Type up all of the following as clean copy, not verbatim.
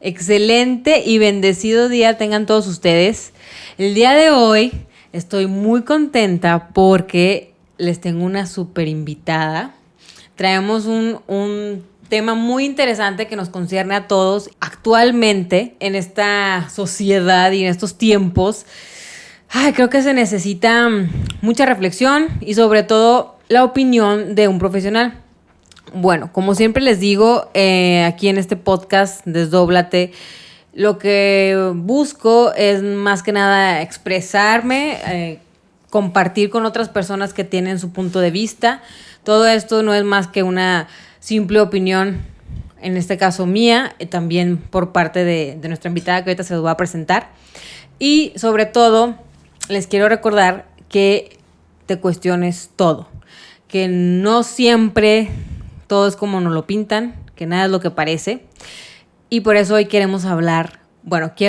Excelente y bendecido día tengan todos ustedes. El día de hoy estoy muy contenta porque les tengo una súper invitada. Traemos un tema muy interesante que nos concierne a todos actualmente en esta sociedad y en estos tiempos. Creo que se necesita mucha reflexión y sobre todo la opinión de un profesional. Bueno, como siempre les digo, aquí en este podcast, Desdóblate, lo que busco es más que nada expresarme, compartir con otras personas que tienen su punto de vista. Todo esto no es más que una simple opinión, en este caso mía, también por parte de nuestra invitada que ahorita se los va a presentar. Y sobre todo, les quiero recordar que te cuestiones todo, que no siempre todo es como nos lo pintan, que nada es lo que parece. Y por eso hoy quiero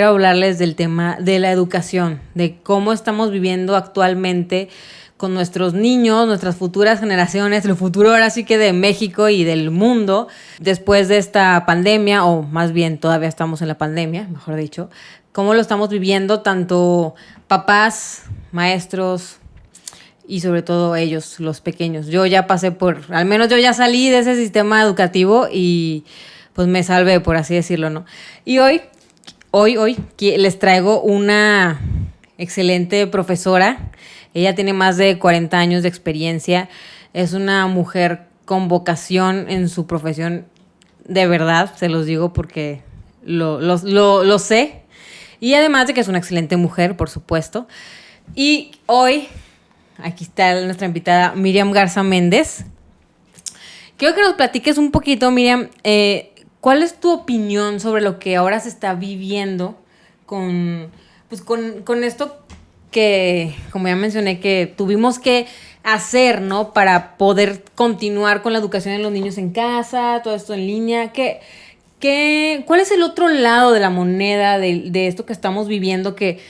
hablarles del tema de la educación, de cómo estamos viviendo actualmente con nuestros niños, nuestras futuras generaciones, el futuro ahora sí que de México y del mundo, después de esta pandemia, o más bien todavía estamos en la pandemia, mejor dicho, cómo lo estamos viviendo tanto papás, maestros, y sobre todo ellos, los pequeños. Yo ya pasé al menos yo ya salí de ese sistema educativo y pues me salvé, por así decirlo, ¿no? Y hoy les traigo una excelente profesora. Ella tiene más de 40 años de experiencia. Es una mujer con vocación en su profesión, de verdad, se los digo porque lo sé. Y además de que es una excelente mujer, por supuesto. Y hoy aquí está nuestra invitada Miriam Garza Méndez. Quiero que nos platiques un poquito, Miriam, ¿cuál es tu opinión sobre lo que ahora se está viviendo con esto que, como ya mencioné, que tuvimos que hacer, ¿no? Para poder continuar con la educación de los niños en casa, todo esto en línea. ¿Cuál es el otro lado de la moneda de esto que estamos viviendo que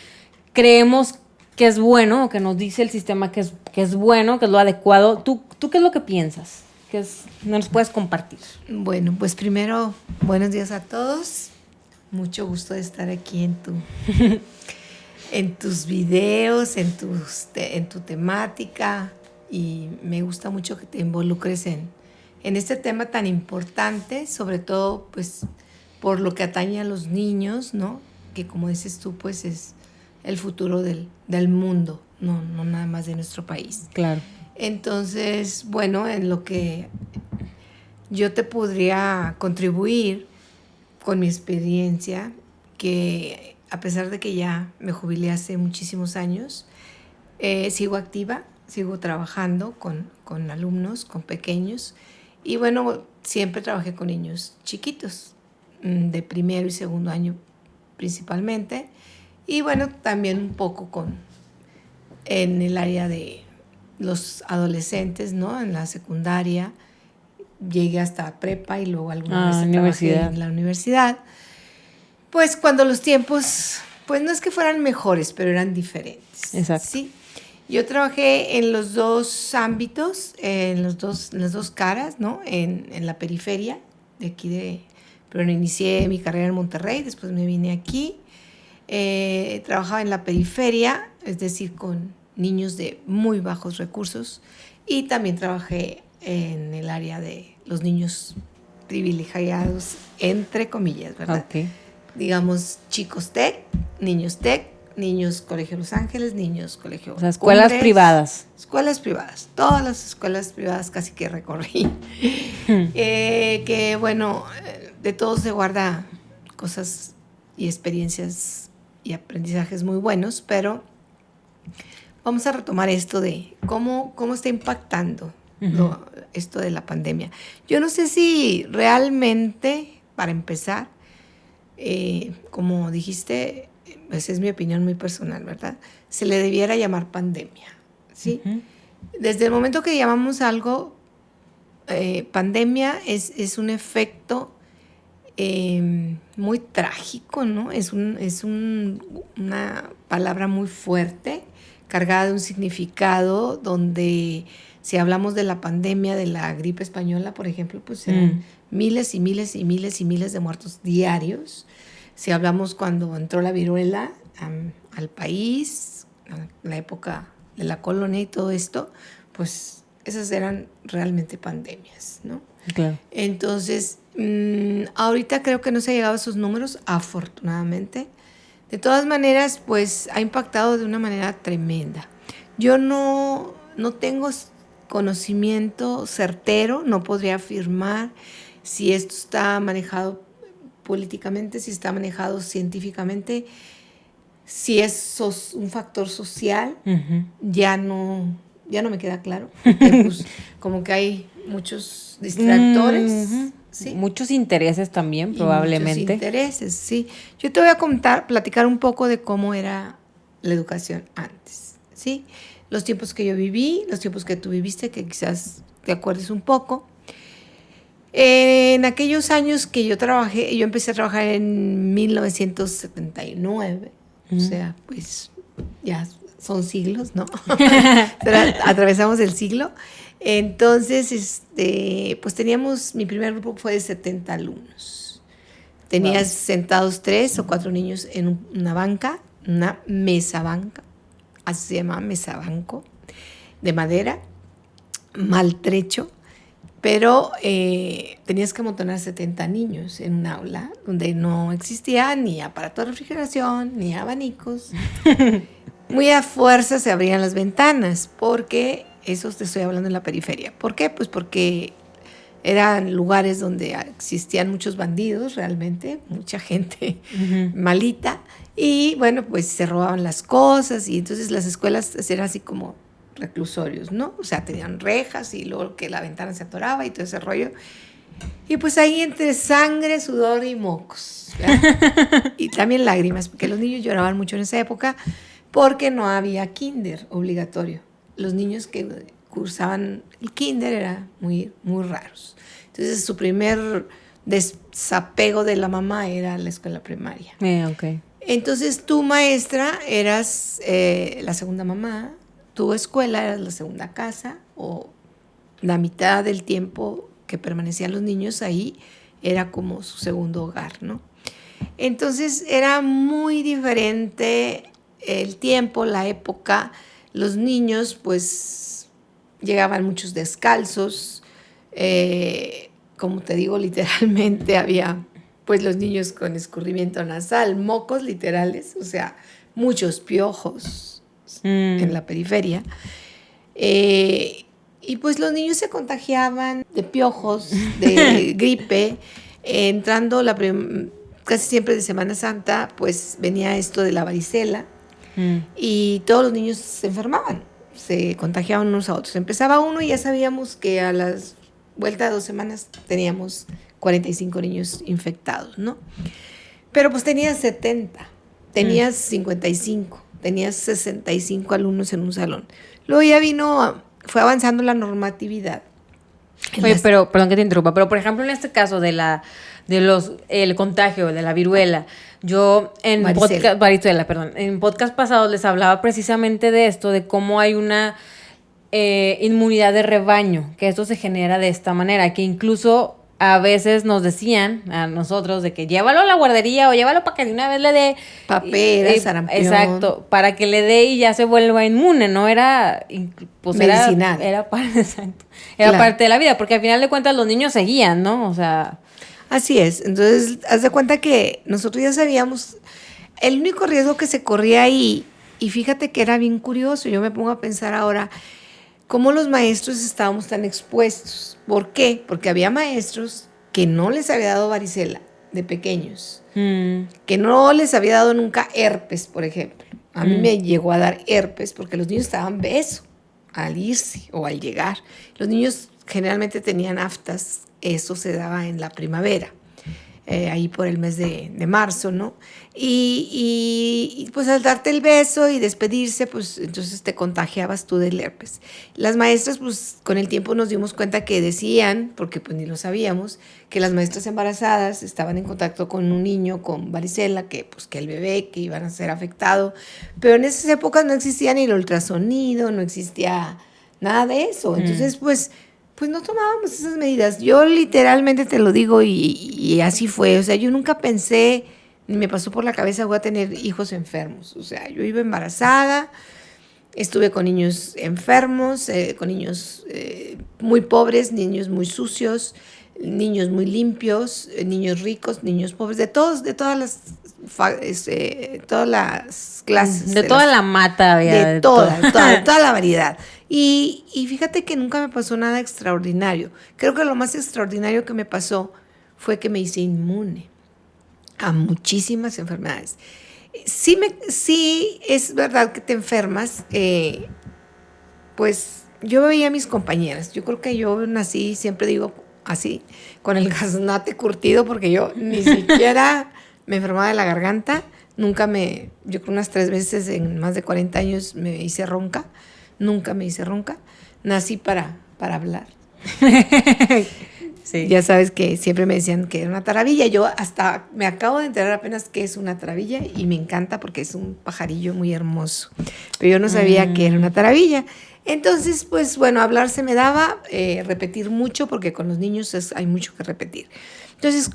creemos que es bueno, o que nos dice el sistema que es bueno, que es lo adecuado? ¿Tú qué es lo que piensas? ¿No nos puedes compartir? Bueno, pues primero, buenos días a todos. Mucho gusto de estar aquí en tus videos, en tu temática, y me gusta mucho que te involucres en este tema tan importante, sobre todo pues por lo que atañe a los niños, ¿no? Que como dices tú, pues es el futuro del mundo, no nada más de nuestro país. Claro. Entonces, bueno, en lo que yo te podría contribuir con mi experiencia, que a pesar de que ya me jubilé hace muchísimos años, sigo activa, sigo trabajando con alumnos, con pequeños, y bueno, siempre trabajé con niños chiquitos, de primero y segundo año principalmente, y bueno, también un poco en el área de los adolescentes, ¿no? En la secundaria, llegué hasta prepa y luego alguna vez trabajé en la universidad. Pues cuando los tiempos, pues no es que fueran mejores, pero eran diferentes. Exacto. Sí. Yo trabajé en los dos ámbitos, en las dos caras, ¿no? En la periferia de aquí pero inicié mi carrera en Monterrey, después me vine aquí. Trabajaba en la periferia, es decir, con niños de muy bajos recursos, y también trabajé en el área de los niños privilegiados, entre comillas, ¿verdad? Okay. Digamos, chicos niños Colegio Los Ángeles, niños Colegio... O sea, escuelas Cumbres, privadas. Escuelas privadas, todas las escuelas privadas casi que recorrí. Que bueno, de todo se guarda cosas y experiencias y aprendizajes muy buenos, pero vamos a retomar esto de cómo está impactando esto de la pandemia. Yo no sé si realmente, para empezar, como dijiste, esa es mi opinión muy personal, ¿verdad? Se le debiera llamar pandemia, ¿sí? Uh-huh. Desde el momento que llamamos algo pandemia, es un efecto muy trágico, ¿no? Es una palabra muy fuerte, cargada de un significado, donde si hablamos de la pandemia de la gripe española, por ejemplo, pues eran miles y miles y miles y miles de muertos diarios. Si hablamos cuando entró la viruela al país, en la época de la colonia y todo esto, pues esas eran realmente pandemias, ¿no? Claro. Entonces, ahorita creo que no se ha llegado a esos números, afortunadamente. De todas maneras, pues ha impactado de una manera tremenda. Yo no tengo conocimiento certero, no podría afirmar si esto está manejado políticamente, si está manejado científicamente, si es un factor social, ya no me queda claro, porque pues como que hay muchos distractores, ¿sí? Muchos intereses también, probablemente. Muchos intereses, sí. Yo te voy a platicar un poco de cómo era la educación antes, ¿sí? Los tiempos que yo viví, los tiempos que tú viviste, que quizás te acuerdes un poco. En aquellos años que yo empecé a trabajar en 1979, o sea, pues ya son siglos, ¿no? Pero atravesamos el siglo. Entonces, pues mi primer grupo fue de 70 alumnos. Tenías sentados 3 o 4 niños en una banca, una mesa banca, así se llama, mesa banco, de madera, maltrecho, pero tenías que amontonar 70 niños en un aula donde no existía ni aparato de refrigeración, ni abanicos. Muy a fuerza se abrían las ventanas, porque eso te estoy hablando en la periferia. ¿Por qué? Pues porque eran lugares donde existían muchos bandidos realmente, mucha gente malita, y bueno, pues se robaban las cosas, y entonces las escuelas eran así como reclusorios, ¿no? O sea, tenían rejas y luego que la ventana se atoraba y todo ese rollo. Y pues ahí entre sangre, sudor y mocos, ¿verdad? Y también lágrimas, porque los niños lloraban mucho en esa época, porque no había kinder obligatorio. Los niños que cursaban el kinder eran muy, muy raros. Entonces, su primer desapego de la mamá era la escuela primaria. Okay. Entonces, tu maestra eras la segunda mamá, tu escuela eras la segunda casa, o la mitad del tiempo que permanecían los niños ahí era como su segundo hogar, ¿no? Entonces, era muy diferente el tiempo, la época. Los niños pues llegaban muchos descalzos, como te digo, literalmente había pues los niños con escurrimiento nasal, mocos literales, o sea, muchos piojos en la periferia, y pues los niños se contagiaban de piojos, de gripe, entrando casi siempre de Semana Santa, pues venía esto de la varicela, y todos los niños se enfermaban, se contagiaban unos a otros. Empezaba uno y ya sabíamos que a las vueltas de 2 semanas teníamos 45 niños infectados, ¿no? Pero pues tenías 70, tenías 55, tenías 65 alumnos en un salón. Luego ya fue avanzando la normatividad. Oye, pero, perdón que te interrumpa, pero por ejemplo en este caso el contagio de la viruela, yo en podcast pasados les hablaba precisamente de esto, de cómo hay una inmunidad de rebaño, que esto se genera de esta manera, que incluso a veces nos decían a nosotros de que llévalo a la guardería o llévalo para que de una vez le dé papera, sarampión. Exacto, para que le dé y ya se vuelva inmune, ¿no? Era pues medicinal. Era parte de la vida, porque al final de cuentas los niños seguían, ¿no? O sea, así es. Entonces, haz de cuenta que nosotros ya sabíamos el único riesgo que se corría ahí, y fíjate que era bien curioso, yo me pongo a pensar ahora cómo los maestros estábamos tan expuestos. ¿Por qué? Porque había maestros que no les había dado varicela de pequeños, que no les había dado nunca herpes, por ejemplo. A mí me llegó a dar herpes porque los niños estaban beso al irse o al llegar. Los niños generalmente tenían aftas, eso se daba en la primavera, ahí por el mes de marzo, ¿no? Y pues al darte el beso y despedirse, pues entonces te contagiabas tú del herpes. Las maestras, pues con el tiempo nos dimos cuenta que decían, porque pues ni lo sabíamos, que las maestras embarazadas estaban en contacto con un niño con varicela, que el bebé, que iban a ser afectados. Pero en esas épocas no existía ni el ultrasonido, no existía nada de eso. Entonces, pues no tomábamos esas medidas. Yo literalmente te lo digo y así fue. O sea, yo nunca pensé ni me pasó por la cabeza voy a tener hijos enfermos. O sea, yo iba embarazada, estuve con niños enfermos, con niños muy pobres, niños muy sucios, niños muy limpios, niños ricos, niños pobres, de todas las todas las clases. De toda la mata había. De toda la variedad. Y fíjate que nunca me pasó nada extraordinario. Creo que lo más extraordinario que me pasó fue que me hice inmune a muchísimas enfermedades. Sí es verdad que te enfermas, pues yo veía a mis compañeras. Yo creo que yo nací, siempre digo así, con el gaznate curtido, porque yo ni siquiera me enfermaba de la garganta. Yo creo unas 3 veces en más de 40 años me hice ronca. Nunca me hice ronca. Nací para hablar. Sí. Ya sabes que siempre me decían que era una taravilla. Yo hasta me acabo de enterar apenas que es una taravilla y me encanta porque es un pajarillo muy hermoso. Pero yo no sabía que era una taravilla. Entonces, pues bueno, hablar se me daba, repetir mucho porque con los niños hay mucho que repetir. Entonces,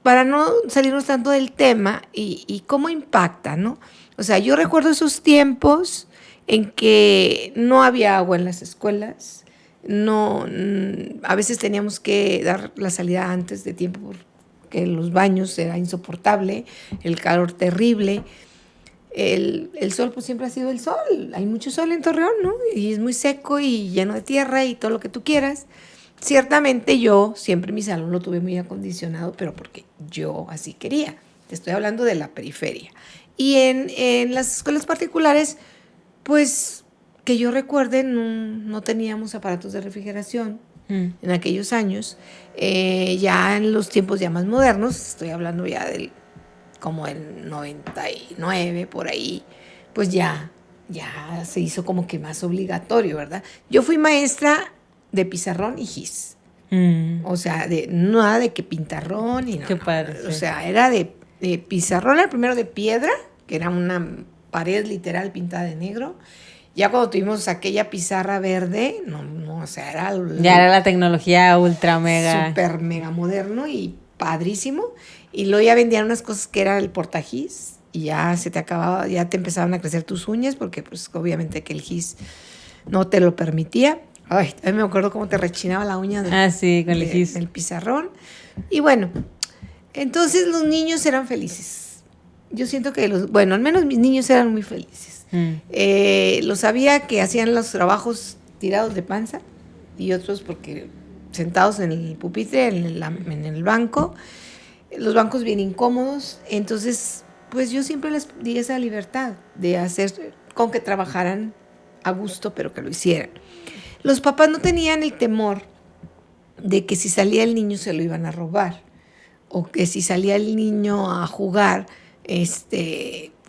para no salirnos tanto del tema y cómo impacta, ¿no? O sea, yo recuerdo esos tiempos en que no había agua en las escuelas. A veces teníamos que dar la salida antes de tiempo porque los baños era insoportable, el calor terrible, el sol pues siempre ha sido el sol, hay mucho sol en Torreón, ¿no? Y es muy seco y lleno de tierra y todo lo que tú quieras. Ciertamente yo siempre mi salón lo tuve muy acondicionado, pero porque yo así quería. Te estoy hablando de la periferia. Y en las escuelas particulares, pues que yo recuerde, no teníamos aparatos de refrigeración en aquellos años. Ya en los tiempos ya más modernos, estoy hablando ya como el 99, por ahí, pues ya se hizo como que más obligatorio, ¿verdad? Yo fui maestra de pizarrón y gis. O sea, nada de que pintarrón y no. Qué padre. O sea, era de pizarrón, el primero de piedra, que era una pared literal pintada de negro. Ya cuando tuvimos aquella pizarra verde, o sea, ya era la tecnología ultra mega. Súper mega moderno y padrísimo. Y luego ya vendían unas cosas que era el portagis y ya se te acababa, ya te empezaban a crecer tus uñas porque pues obviamente que el gis no te lo permitía. Ay, también me acuerdo cómo te rechinaba la uña con el gis. Del pizarrón. Y bueno, entonces los niños eran felices. Yo siento que al menos mis niños eran muy felices. Lo sabía que hacían los trabajos tirados de panza y otros porque sentados en el pupitre, en el banco, los bancos bien incómodos. Entonces, pues yo siempre les di esa libertad de hacer con que trabajaran a gusto, pero que lo hicieran. Los papás no tenían el temor de que si salía el niño se lo iban a robar o que si salía el niño a jugar,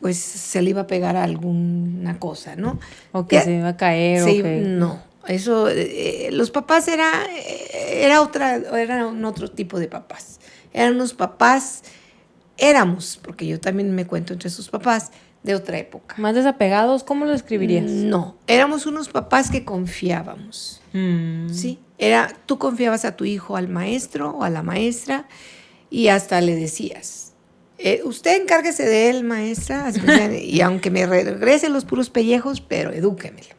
pues se le iba a pegar a alguna cosa, ¿no? O que se iba a caer. Sí, o que... No, eso, los papás eran otro tipo de papás. Eran unos papás, porque yo también me cuento entre sus papás, de otra época. ¿Más desapegados? ¿Cómo lo escribirías? No, éramos unos papás que confiábamos, ¿sí? Tú confiabas a tu hijo al maestro o a la maestra y hasta le decías, usted encárguese de él, maestra, y aunque me regrese los puros pellejos, pero edúquemelo.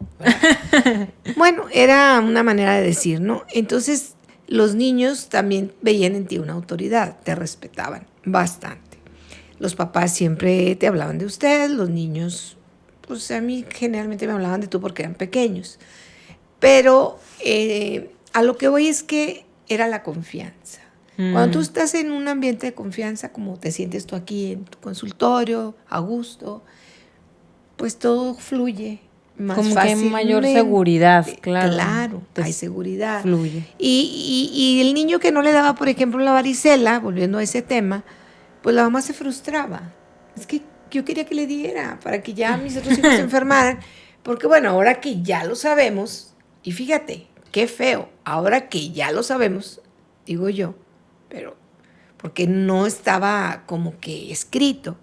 Bueno, era una manera de decir, ¿no? Entonces, los niños también veían en ti una autoridad, te respetaban bastante. Los papás siempre te hablaban de usted, los niños, pues a mí generalmente me hablaban de tú porque eran pequeños. Pero a lo que voy es que era la confianza. Cuando tú estás en un ambiente de confianza, como te sientes tú aquí en tu consultorio, a gusto, pues todo fluye más como fácilmente. Que hay mayor seguridad, claro. Claro, hay seguridad. Fluye. Y el niño que no le daba, por ejemplo, la varicela, volviendo a ese tema, pues la mamá se frustraba. Es que yo quería que le diera para que ya mis otros hijos se enfermaran. Porque bueno, ahora que ya lo sabemos, y fíjate, qué feo, ahora que ya lo sabemos, digo yo, pero porque no estaba como que escrito.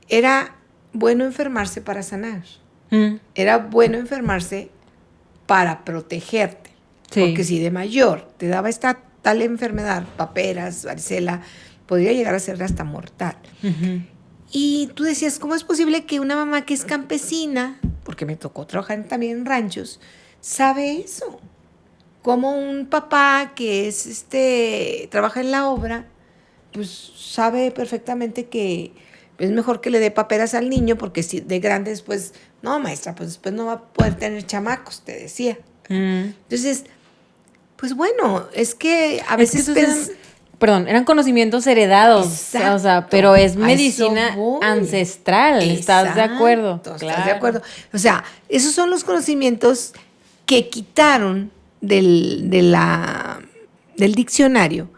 Era bueno enfermarse para sanar. Era bueno enfermarse para protegerte. Sí. Porque si de mayor te daba esta tal enfermedad, paperas, varicela, podría llegar a ser hasta mortal. Y tú decías, ¿cómo es posible que una mamá que es campesina, porque me tocó trabajar también en ranchos, sabe eso? Como un papá que es trabaja en la obra, pues sabe perfectamente que es mejor que le dé paperas al niño, porque si de grande después, no, maestra, pues después no va a poder tener chamacos, te decía. Entonces, pues bueno, es que a veces eran conocimientos heredados. Exacto. O sea, pero es medicina ancestral. Exacto. ¿Estás de acuerdo? ¿Estás de acuerdo? O sea, esos son los conocimientos que quitaron del diccionario,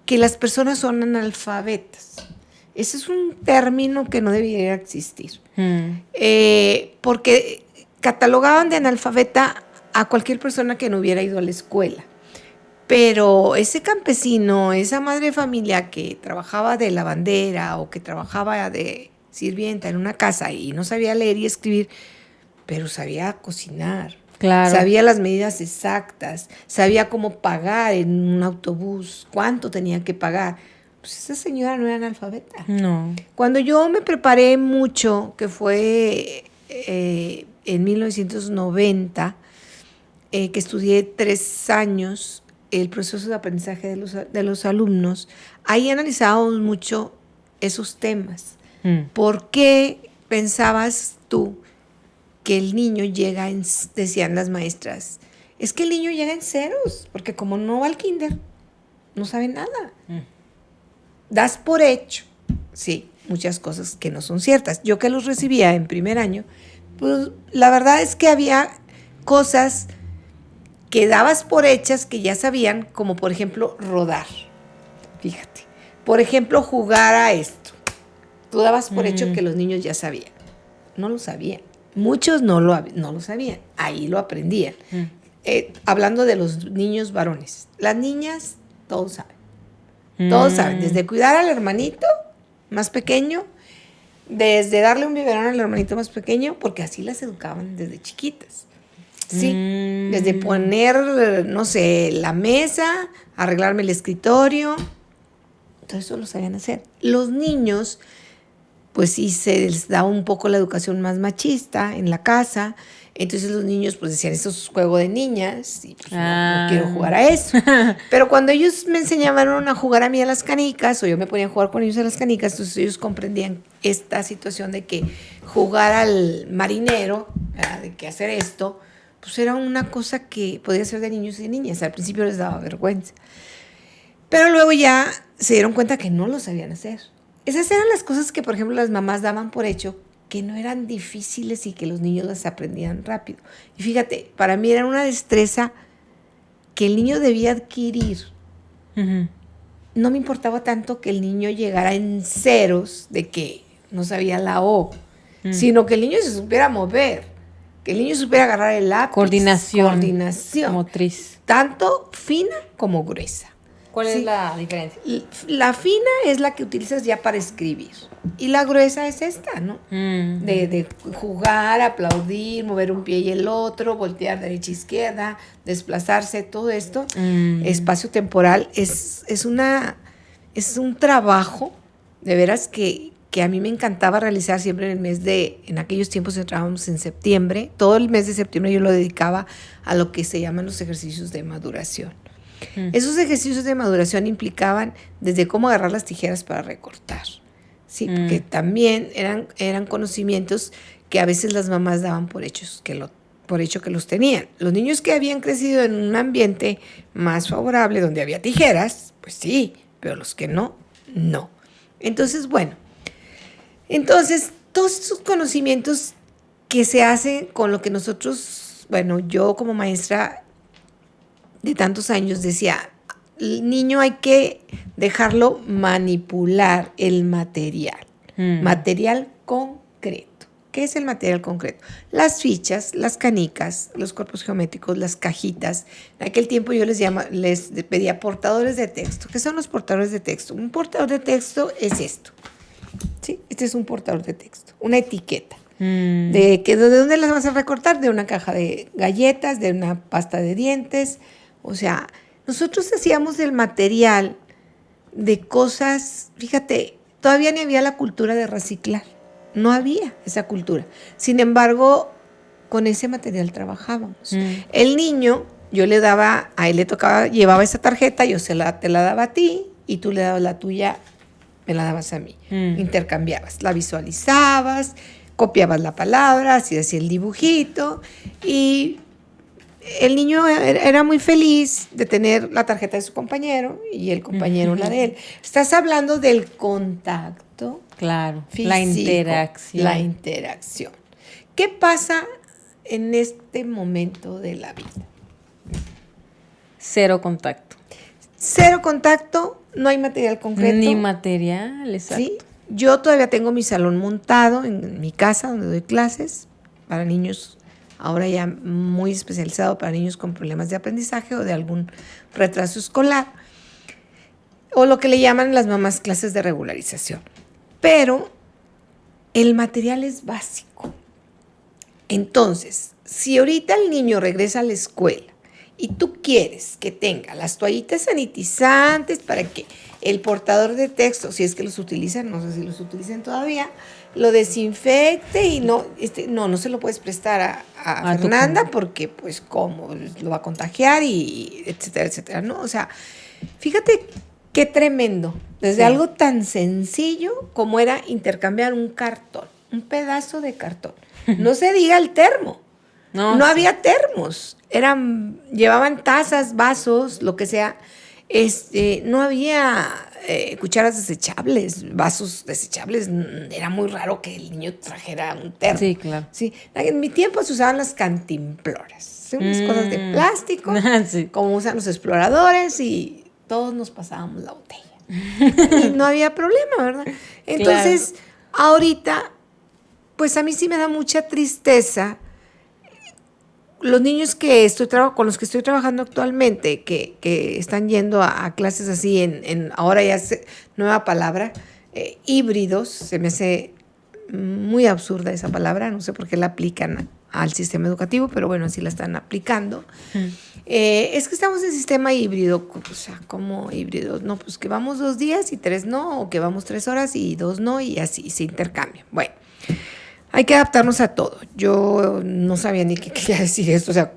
que las personas son analfabetas. Ese es un término que no debería existir. Porque catalogaban de analfabeta a cualquier persona que no hubiera ido a la escuela. Pero ese campesino, esa madre de familia que trabajaba de lavandera o que trabajaba de sirvienta en una casa y no sabía leer y escribir, pero sabía cocinar, sabía las medidas exactas, sabía cómo pagar en un autobús, cuánto tenía que pagar. Pues esa señora no era analfabeta. No. Cuando yo me preparé mucho, que fue en 1990, que estudié 3 años el proceso de aprendizaje de los alumnos, ahí analizábamos mucho esos temas. ¿Por qué pensabas tú que el niño llega decían las maestras, es que el niño llega en ceros, porque como no va al kinder, no sabe nada. Das por hecho, sí, muchas cosas que no son ciertas. Yo que los recibía en primer año, pues la verdad es que había cosas que dabas por hechas que ya sabían, como por ejemplo rodar. Fíjate. Por ejemplo, jugar a esto. Tú dabas por hecho que los niños ya sabían. No lo sabían. Muchos no lo sabían. Ahí lo aprendían. Hablando de los niños varones. Las niñas, todos saben. Todos saben. Desde cuidar al hermanito más pequeño, desde darle un biberón al hermanito más pequeño, porque así las educaban desde chiquitas. Sí, desde poner, no sé, la mesa, arreglarme el escritorio, todo eso lo sabían hacer. Los niños, pues sí, se les da un poco la educación más machista en la casa, entonces los niños pues decían, eso es juego de niñas, y pues no quiero jugar a eso. Pero cuando ellos me enseñaban a jugar a mí a las canicas, o yo me ponía a jugar con ellos a las canicas, entonces ellos comprendían esta situación de que jugar al marinero, ¿verdad? De que hacer esto, pues era una cosa que podía ser de niños y de niñas. Al principio les daba vergüenza. Pero luego ya se dieron cuenta que no lo sabían hacer. Esas eran las cosas que, por ejemplo, las mamás daban por hecho, que no eran difíciles y que los niños las aprendían rápido. Y fíjate, para mí era una destreza que el niño debía adquirir. No me importaba tanto que el niño llegara en ceros de que no sabía la O, sino que el niño se supiera mover. Que el niño supiera agarrar el lápiz. Coordinación motriz. Tanto fina como gruesa. ¿Cuál es la diferencia? La fina es la que utilizas ya para escribir. Y la gruesa es esta, ¿no? De jugar, aplaudir, mover un pie y el otro, voltear derecha e izquierda, desplazarse, todo esto. Espacio temporal es un trabajo, de veras, que a mí me encantaba realizar siempre en aquellos tiempos entrábamos en septiembre, todo el mes de septiembre yo lo dedicaba a lo que se llaman los ejercicios de maduración. Esos ejercicios de maduración implicaban desde cómo agarrar las tijeras para recortar, ¿sí? Porque también eran conocimientos que a veces las mamás daban por hecho que los tenían. Los niños que habían crecido en un ambiente más favorable, donde había tijeras, pues sí, pero los que no. Entonces, bueno, todos esos conocimientos que se hacen con lo que nosotros, bueno, yo como maestra de tantos años decía, el niño hay que dejarlo manipular el material, material concreto. ¿Qué es el material concreto? Las fichas, las canicas, los cuerpos geométricos, las cajitas. En aquel tiempo yo les pedía portadores de texto. ¿Qué son los portadores de texto? Un portador de texto es esto. ¿Sí? Este es un portador de texto, una etiqueta. ¿De dónde las vas a recortar? De una caja de galletas, de una pasta de dientes. O sea, nosotros hacíamos del material de cosas, fíjate, todavía ni había la cultura de reciclar, no había esa cultura. Sin embargo, con ese material trabajábamos. El niño, yo le daba, a él le tocaba, llevaba esa tarjeta, te la daba a ti y tú le dabas la tuya, me la dabas a mí. Intercambiabas, la visualizabas, copiabas la palabra, hacías el dibujito y el niño era muy feliz de tener la tarjeta de su compañero y el compañero la de él. Estás hablando del contacto. Claro, Físico, la interacción. La interacción. ¿Qué pasa en este momento de la vida? Cero contacto. Cero contacto, no hay material concreto. Ni material, exacto. ¿Sí? Yo todavía tengo mi salón montado en mi casa donde doy clases para niños, ahora ya muy especializado para niños con problemas de aprendizaje o de algún retraso escolar, o lo que le llaman las mamás clases de regularización. Pero el material es básico. Entonces, si ahorita el niño regresa a la escuela y tú quieres que tenga las toallitas sanitizantes para que el portador de texto, si es que los utilizan, no sé si los utilizan todavía, lo desinfecte y no se lo puedes prestar a Fernanda porque pues cómo lo va a contagiar y etcétera, etcétera, ¿no? O sea, fíjate qué tremendo, desde algo tan sencillo como era intercambiar un cartón, un pedazo de cartón. No se diga el termo. No había termos, llevaban tazas, vasos, lo que sea. No había cucharas desechables, vasos desechables. Era muy raro que el niño trajera un termo. Sí, claro. Sí. En mi tiempo se usaban las cantimploras, unas cosas de plástico, sí, como usan los exploradores, y todos nos pasábamos la botella. Y no había problema, ¿verdad? Entonces, ahorita, pues a mí sí me da mucha tristeza. Los niños con los que estoy trabajando actualmente, que están yendo a clases así ahora ya nueva palabra, híbridos, se me hace muy absurda esa palabra, no sé por qué la aplican al sistema educativo, pero bueno, así la están aplicando. Es que estamos en sistema híbrido, o sea, ¿cómo híbrido? No, pues que vamos 2 días y 3 no, o que vamos 3 horas y 2 no, y así se intercambian. Bueno. Hay que adaptarnos a todo. Yo no sabía ni qué quería decir esto, o sea,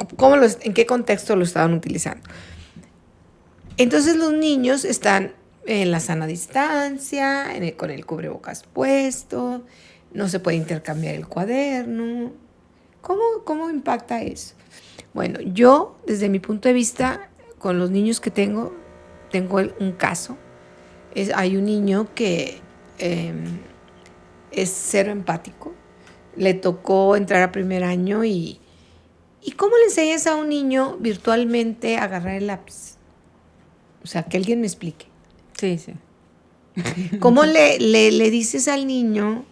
en qué contexto lo estaban utilizando. Entonces los niños están en la sana distancia, con el cubrebocas puesto, no se puede intercambiar el cuaderno. ¿Cómo impacta eso? Bueno, yo, desde mi punto de vista, con los niños que tengo un caso. Hay un niño que es cero empático. Le tocó entrar a primer año y ¿cómo le enseñas a un niño virtualmente a agarrar el lápiz? O sea, que alguien me explique. Sí, sí. ¿Cómo le dices al niño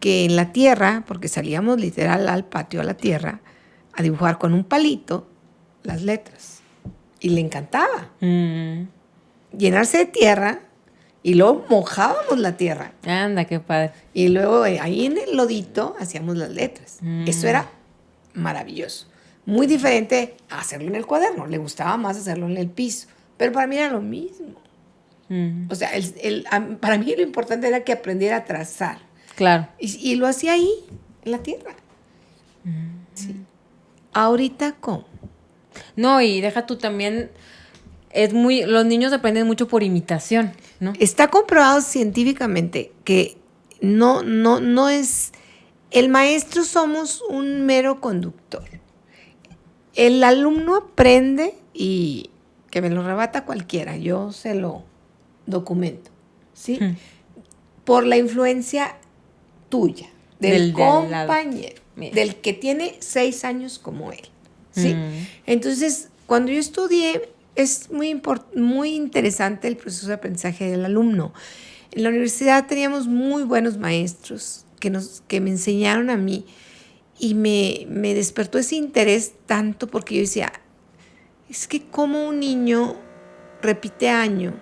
que en la tierra, porque salíamos literal al patio, a la tierra, a dibujar con un palito las letras? Y le encantaba. Llenarse de tierra. Y luego mojábamos la tierra. Anda, qué padre. Y luego ahí en el lodito hacíamos las letras. Eso era maravilloso. Muy diferente a hacerlo en el cuaderno. Le gustaba más hacerlo en el piso. Pero para mí era lo mismo. O sea, para mí lo importante era que aprendiera a trazar. Claro. Y lo hacía ahí, en la tierra. Sí. Ahorita, ¿cómo? No, y deja tú también... los niños aprenden mucho por imitación, ¿no? Está comprobado científicamente que no es... El maestro somos un mero conductor. El alumno aprende y que me lo rebata cualquiera, yo se lo documento, ¿sí? Por la influencia tuya, del compañero, del que tiene 6 años como él, ¿sí? Entonces, cuando yo estudié, es muy interesante el proceso de aprendizaje del alumno. En la universidad teníamos muy buenos maestros que me enseñaron a mí y me despertó ese interés tanto porque yo decía, es que como un niño repite año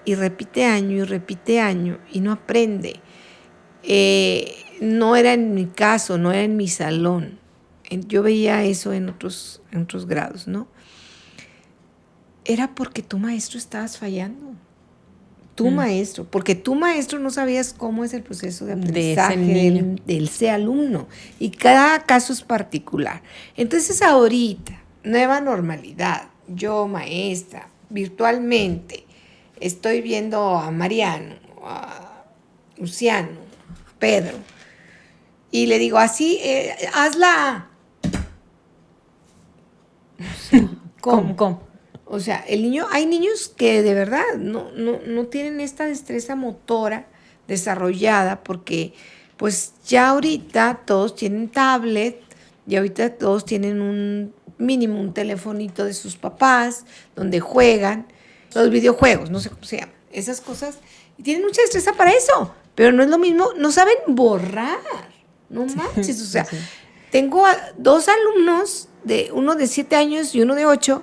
y repite año y repite año y no aprende. No era en mi caso, no era en mi salón. Yo veía eso en otros grados, ¿no? Era porque tu maestro estabas fallando. tu maestro, porque tu maestro no sabías cómo es el proceso de aprendizaje del ese alumno, y cada caso es particular. Entonces ahorita, nueva normalidad, yo maestra, virtualmente, estoy viendo a Mariano, a Luciano, Pedro, y le digo así, hazla. ¿Cómo? O sea, el niño, hay niños que de verdad no tienen esta destreza motora desarrollada porque pues ya ahorita todos tienen tablet, y ahorita todos tienen un mínimo un telefonito de sus papás donde juegan los videojuegos, no sé cómo se llaman, esas cosas, y tienen mucha destreza para eso, pero no es lo mismo, no saben borrar, no manches, o sea, tengo dos alumnos, uno de 7 años y uno de 8,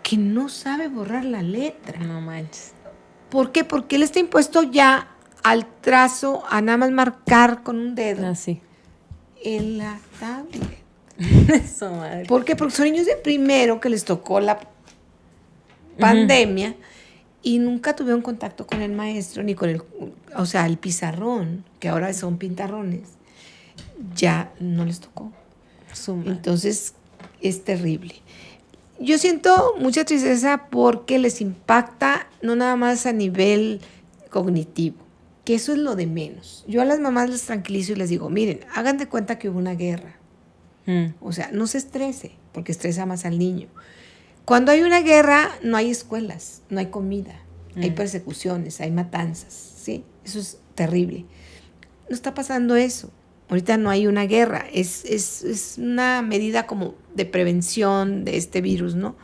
que no sabe borrar la letra. No manches. ¿Por qué? Porque él está impuesto ya al trazo, a nada más marcar con un dedo. Así. En la tablet. Eso, madre. ¿Por qué? Porque son niños de primero que les tocó la pandemia y nunca tuvieron contacto con el maestro ni con el pizarrón, que ahora son pintarrones. Ya no les tocó. Entonces es terrible. Yo siento mucha tristeza porque les impacta no nada más a nivel cognitivo, que eso es lo de menos. Yo a las mamás les tranquilizo y les digo, miren, hagan de cuenta que hubo una guerra. O sea, no se estrese, porque estresa más al niño. Cuando hay una guerra no hay escuelas, no hay comida, hay persecuciones, hay matanzas, ¿sí? Eso es terrible. No está pasando eso. Ahorita no hay una guerra, es una medida como de prevención de este virus, ¿no?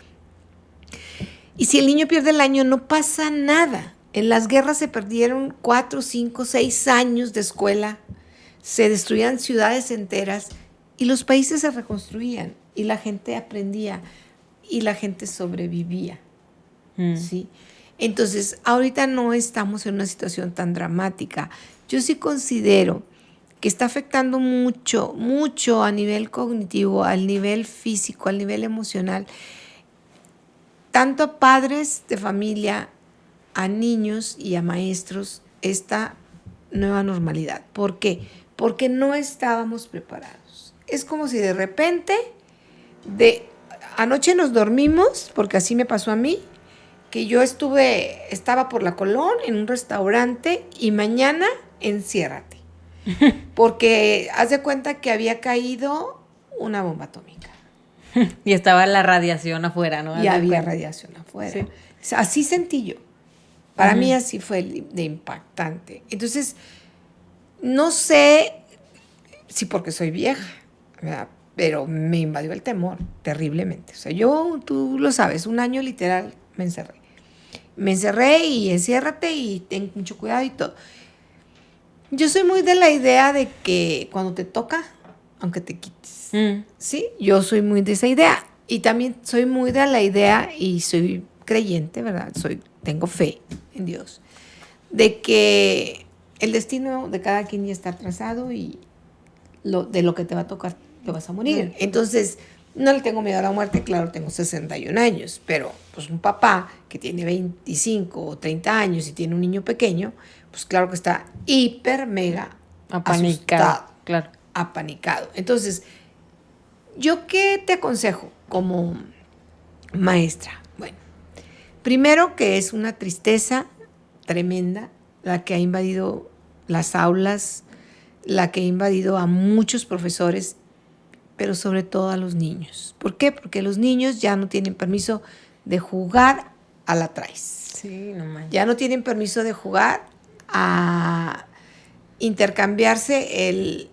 Y si el niño pierde el año, no pasa nada. En las guerras se perdieron 4, 5, 6 años de escuela, se destruían ciudades enteras y los países se reconstruían y la gente aprendía y la gente sobrevivía, ¿sí? Entonces, ahorita no estamos en una situación tan dramática. Yo sí considero que está afectando mucho, mucho a nivel cognitivo, al nivel físico, al nivel emocional, tanto a padres de familia, a niños y a maestros, esta nueva normalidad. ¿Por qué? Porque no estábamos preparados. Es como si de repente, anoche nos dormimos, porque así me pasó a mí, que yo estaba por la Colón en un restaurante y mañana enciérrate. Porque haz de cuenta que había caído una bomba atómica. Y estaba la radiación afuera, ¿no? Y había radiación afuera. Sí. Así sentí yo. Para mí así fue de impactante. Entonces, no sé si porque soy vieja, ¿verdad? Pero me invadió el temor terriblemente. O sea, tú lo sabes, un año literal me encerré. Me encerré y enciérrate y ten mucho cuidado y todo. Yo soy muy de la idea de que cuando te toca, aunque te quites, ¿sí? Yo soy muy de esa idea. Y también soy muy de la idea, y soy creyente, ¿verdad? Tengo fe en Dios, de que el destino de cada quien ya está trazado y de lo que te va a tocar, te vas a morir. Entonces, no le tengo miedo a la muerte, claro, tengo 61 años, pero pues un papá que tiene 25 o 30 años y tiene un niño pequeño, pues claro que está hiper, mega apanicado, asustado, claro. Apanicado. Entonces, ¿yo qué te aconsejo como maestra? Bueno, primero que es una tristeza tremenda la que ha invadido las aulas, la que ha invadido a muchos profesores, pero sobre todo a los niños. ¿Por qué? Porque los niños ya no tienen permiso de jugar a la traes. Sí, no manches. Ya no tienen permiso de jugar a intercambiarse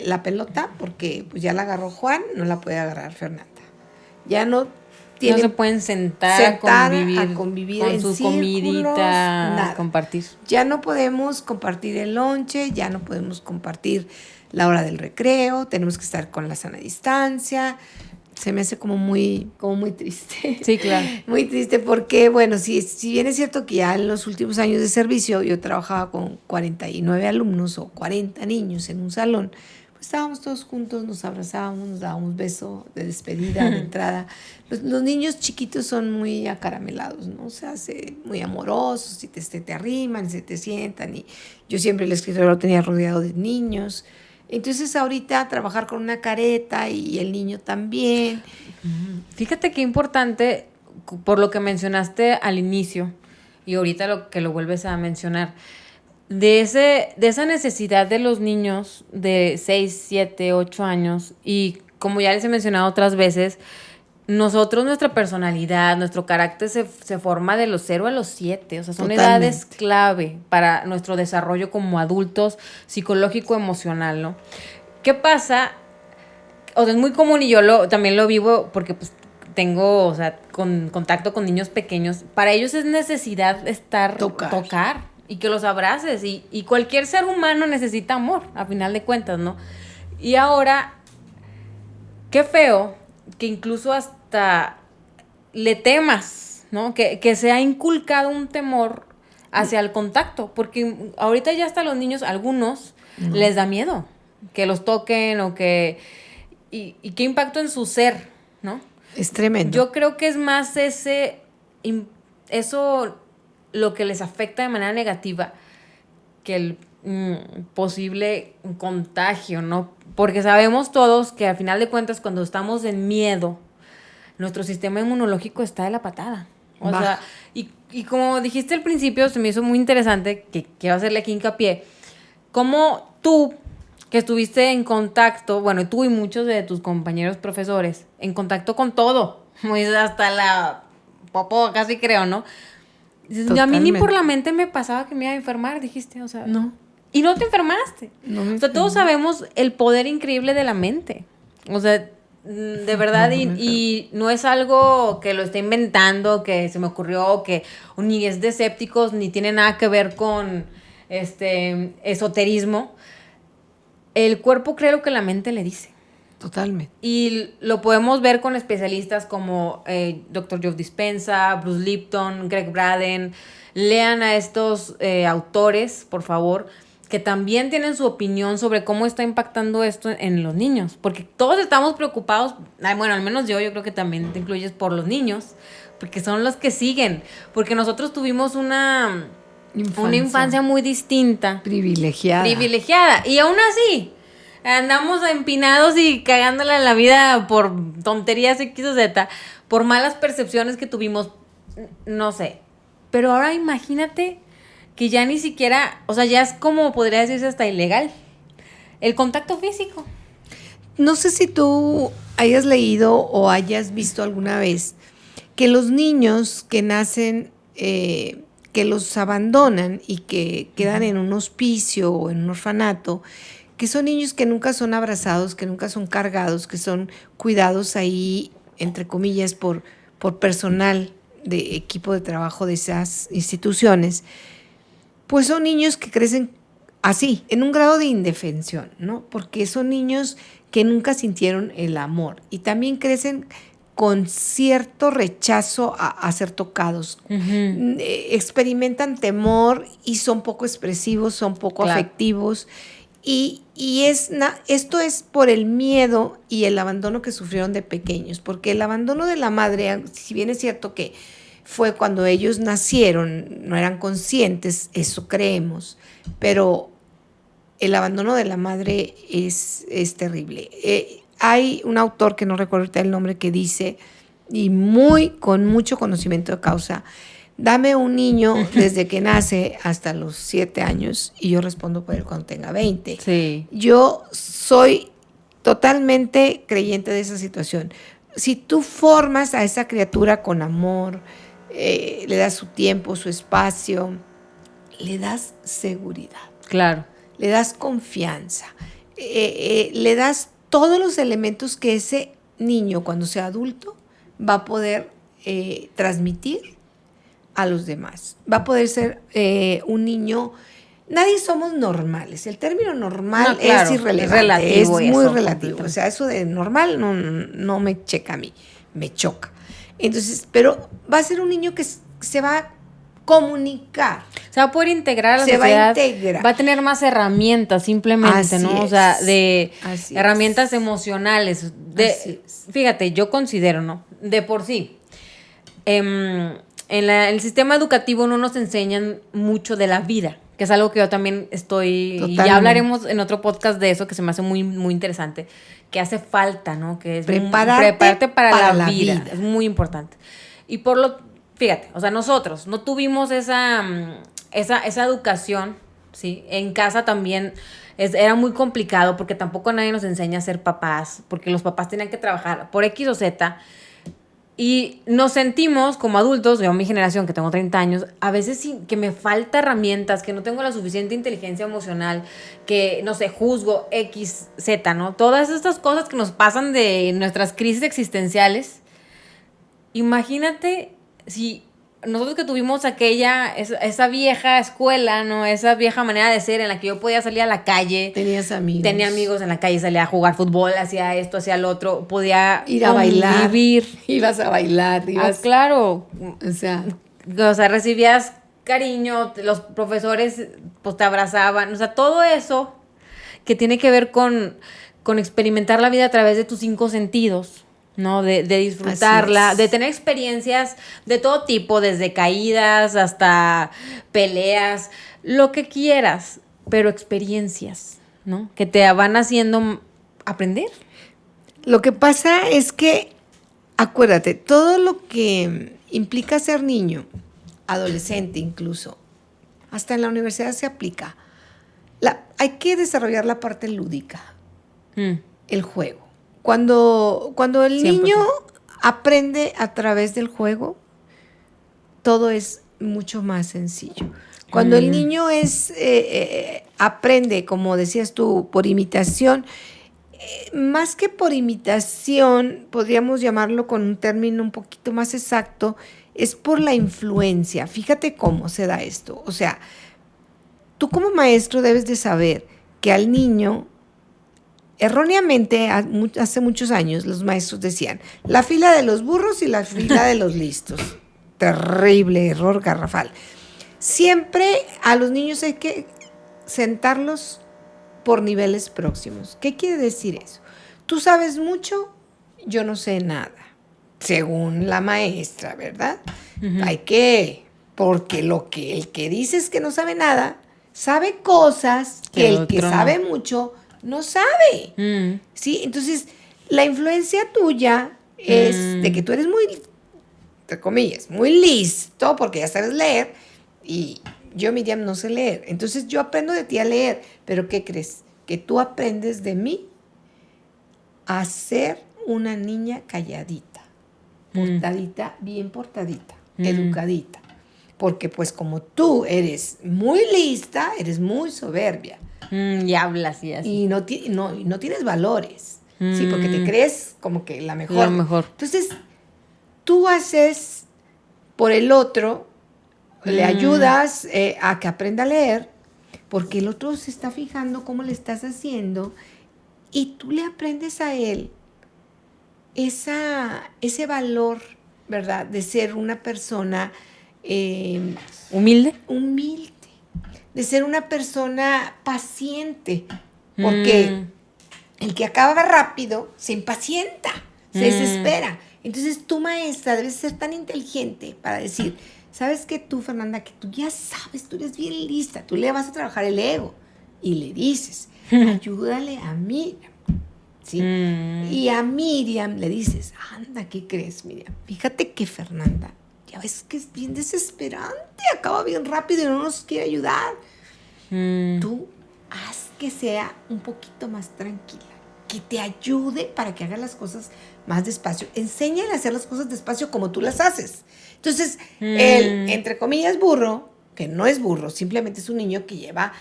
la pelota, porque pues ya la agarró Juan, no la puede agarrar Fernanda. Ya no tienen, no se pueden sentar a convivir con en su círculos, comidita, nada. compartir. Ya no podemos compartir el lonche, ya no podemos compartir la hora del recreo, tenemos que estar con la sana distancia. Se me hace como muy triste. Sí, claro. Muy triste porque, bueno, si bien es cierto que ya en los últimos años de servicio yo trabajaba con 49 alumnos o 40 niños en un salón, pues estábamos todos juntos, nos abrazábamos, nos dábamos beso de despedida, de entrada. Los niños chiquitos son muy acaramelados, ¿no? O sea, muy amorosos, y te arriman, se te sientan. Y yo siempre el escritorio lo tenía rodeado de niños. Entonces ahorita trabajar con una careta y el niño también. Fíjate qué importante, por lo que mencionaste al inicio, y ahorita lo que lo vuelves a mencionar, de esa necesidad de los niños de 6, 7, 8 años, y como ya les he mencionado otras veces, nosotros, nuestra personalidad, nuestro carácter se forma de los 0 a los 7, o sea, son Totalmente. edades clave para nuestro desarrollo como adultos, psicológico, emocional, ¿no? ¿Qué pasa? O sea, es muy común y yo también lo vivo porque pues tengo, o sea, contacto con niños pequeños. Para ellos es necesidad tocar y que los abraces. Y cualquier ser humano necesita amor, a final de cuentas, ¿no? Y ahora, qué feo que incluso hasta le temas, ¿no? Que se ha inculcado un temor hacia el contacto, porque ahorita ya hasta los niños, algunos, les da miedo que los toquen o que... Y qué impacto en su ser, ¿no? Es tremendo. Yo creo que es más eso lo que les afecta de manera negativa que el posible contagio, ¿no? Porque sabemos todos que al final de cuentas cuando estamos en miedo, nuestro sistema inmunológico está de la patada. O sea, y como dijiste al principio, se me hizo muy interesante, que quiero hacerle aquí hincapié, cómo tú, que estuviste en contacto, bueno, tú y muchos de tus compañeros profesores, en contacto con todo, hasta la popó, casi creo, ¿no? A mí ni por la mente me pasaba que me iba a enfermar, dijiste, o sea. No. Y no te enfermaste. No, o sea, todos sabemos el poder increíble de la mente. O sea, de verdad, y no es algo que lo esté inventando, que se me ocurrió, que ni es de escépticos, ni tiene nada que ver con esoterismo. El cuerpo cree lo que la mente le dice. Totalmente. Y lo podemos ver con especialistas como Dr. Joe Dispenza, Bruce Lipton, Greg Braden. Lean a estos autores, por favor, que también tienen su opinión sobre cómo está impactando esto en los niños. Porque todos estamos preocupados, bueno, al menos yo creo que también te incluyes por los niños, porque son los que siguen. Porque nosotros tuvimos una infancia muy distinta. Privilegiada. Y aún así, andamos empinados y cagándole en la vida por tonterías X o Z, por malas percepciones que tuvimos, no sé. Pero ahora imagínate que ya ni siquiera, o sea, ya es como podría decirse hasta ilegal, el contacto físico. No sé si tú hayas leído o hayas visto alguna vez que los niños que nacen, que los abandonan y que quedan en un hospicio o en un orfanato, que son niños que nunca son abrazados, que nunca son cargados, que son cuidados ahí, entre comillas, por personal de equipo de trabajo de esas instituciones, pues son niños que crecen así, en un grado de indefensión, ¿no? Porque son niños que nunca sintieron el amor y también crecen con cierto rechazo a ser tocados. Uh-huh. Experimentan temor y son poco expresivos, son poco afectivos. Y esto es por el miedo y el abandono que sufrieron de pequeños, porque el abandono de la madre, si bien es cierto que fue cuando ellos nacieron, no eran conscientes, eso creemos, pero el abandono de la madre es terrible. Hay un autor que no recuerdo ahorita el nombre que dice, y con mucho conocimiento de causa, dame un niño desde que nace hasta los 7 años y yo respondo por él cuando tenga 20. Sí. Yo soy totalmente creyente de esa situación. Si tú formas a esa criatura con amor, le das su tiempo, su espacio, le das seguridad. Claro. Le das confianza. Le das todos los elementos que ese niño, cuando sea adulto, va a poder transmitir a los demás. Va a poder ser un niño. Nadie somos normales. El término normal es irrelevante. Es muy relativo. O sea, eso de normal no me checa a mí, me choca. Entonces, pero va a ser un niño que se va a comunicar. Se va a poder integrar a la Se sociedad. va a integrar. Va a tener más herramientas simplemente, Así ¿no? es. O sea, de Así herramientas es. emocionales. Así es. Fíjate, yo considero, ¿no? De por sí. El sistema educativo no nos enseñan mucho de la vida, que es algo que yo también estoy... Y Totalmente. ya hablaremos en otro podcast de eso, que se me hace muy, muy interesante, que hace falta, ¿no? Que es prepararte para la vida. Es muy importante. Y fíjate, o sea, nosotros no tuvimos esa educación, ¿sí? En casa también era muy complicado porque tampoco nadie nos enseña a ser papás, porque los papás tenían que trabajar por X o Z. Y nos sentimos como adultos, yo mi generación que tengo 30 años, a veces que me falta herramientas, que no tengo la suficiente inteligencia emocional, que, no sé, juzgo X, Z, ¿no? Todas estas cosas que nos pasan de nuestras crisis existenciales. Imagínate si nosotros que tuvimos esa vieja escuela, ¿no? Esa vieja manera de ser en la que yo podía salir a la calle. Tenías amigos. Tenía amigos en la calle, salía a jugar fútbol, hacía esto, hacía lo otro. Podía ir a bailar. Vivir. Ibas a bailar. Claro. O sea, recibías cariño, los profesores pues te abrazaban. O sea, todo eso que tiene que ver con experimentar la vida a través de tus 5 sentidos. ¿No? De disfrutarla, de tener experiencias de todo tipo, desde caídas hasta peleas, lo que quieras, pero experiencias, ¿no? Que te van haciendo aprender. Lo que pasa es que, acuérdate, todo lo que implica ser niño, adolescente incluso, hasta en la universidad se aplica. Hay que desarrollar la parte lúdica, el juego. Cuando el 100%. Niño aprende a través del juego, todo es mucho más sencillo. Cuando el niño aprende, como decías tú, por imitación, más que por imitación, podríamos llamarlo con un término un poquito más exacto, es por la influencia. Fíjate cómo se da esto. O sea, tú como maestro debes de saber que al niño... Erróneamente, hace muchos años, los maestros decían, la fila de los burros y la fila de los listos. Terrible error garrafal. Siempre a los niños hay que sentarlos por niveles próximos. ¿Qué quiere decir eso? Tú sabes mucho, yo no sé nada, según la maestra, ¿verdad? Uh-huh. Porque el que dice es que no sabe nada, sabe cosas que el que sabe mucho no sabe, ¿sí? Entonces, la influencia tuya es de que tú eres muy, entre comillas, muy listo, porque ya sabes leer, y yo, Miriam, no sé leer. Entonces, yo aprendo de ti a leer, pero ¿qué crees? Que tú aprendes de mí a ser una niña calladita, portadita, bien portadita, educadita. Porque, pues, como tú eres muy lista, eres muy soberbia. Y hablas y así. Y no tienes valores, ¿sí? Porque te crees como que la mejor. La mejor. Entonces, tú haces por el otro, le ayudas a que aprenda a leer, porque el otro se está fijando cómo le estás haciendo, y tú le aprendes a él ese valor, ¿verdad? De ser una persona... ¿Humilde? De ser una persona paciente, porque el que acaba rápido se impacienta, se desespera. Entonces tu maestra debe ser tan inteligente para decir, ¿sabes qué tú, Fernanda? Que tú ya sabes, tú eres bien lista, tú le vas a trabajar el ego. Y le dices, ayúdale a Miriam, ¿sí? Y a Miriam le dices, anda, ¿qué crees, Miriam? Fíjate que Fernanda, ya ves que es bien desesperante, acaba bien rápido y no nos quiere ayudar. Tú haz que sea un poquito más tranquila, que te ayude para que haga las cosas más despacio. Enséñale a hacer las cosas despacio como tú las haces. Entonces, el, entre comillas, burro, que no es burro, simplemente es un niño que lleva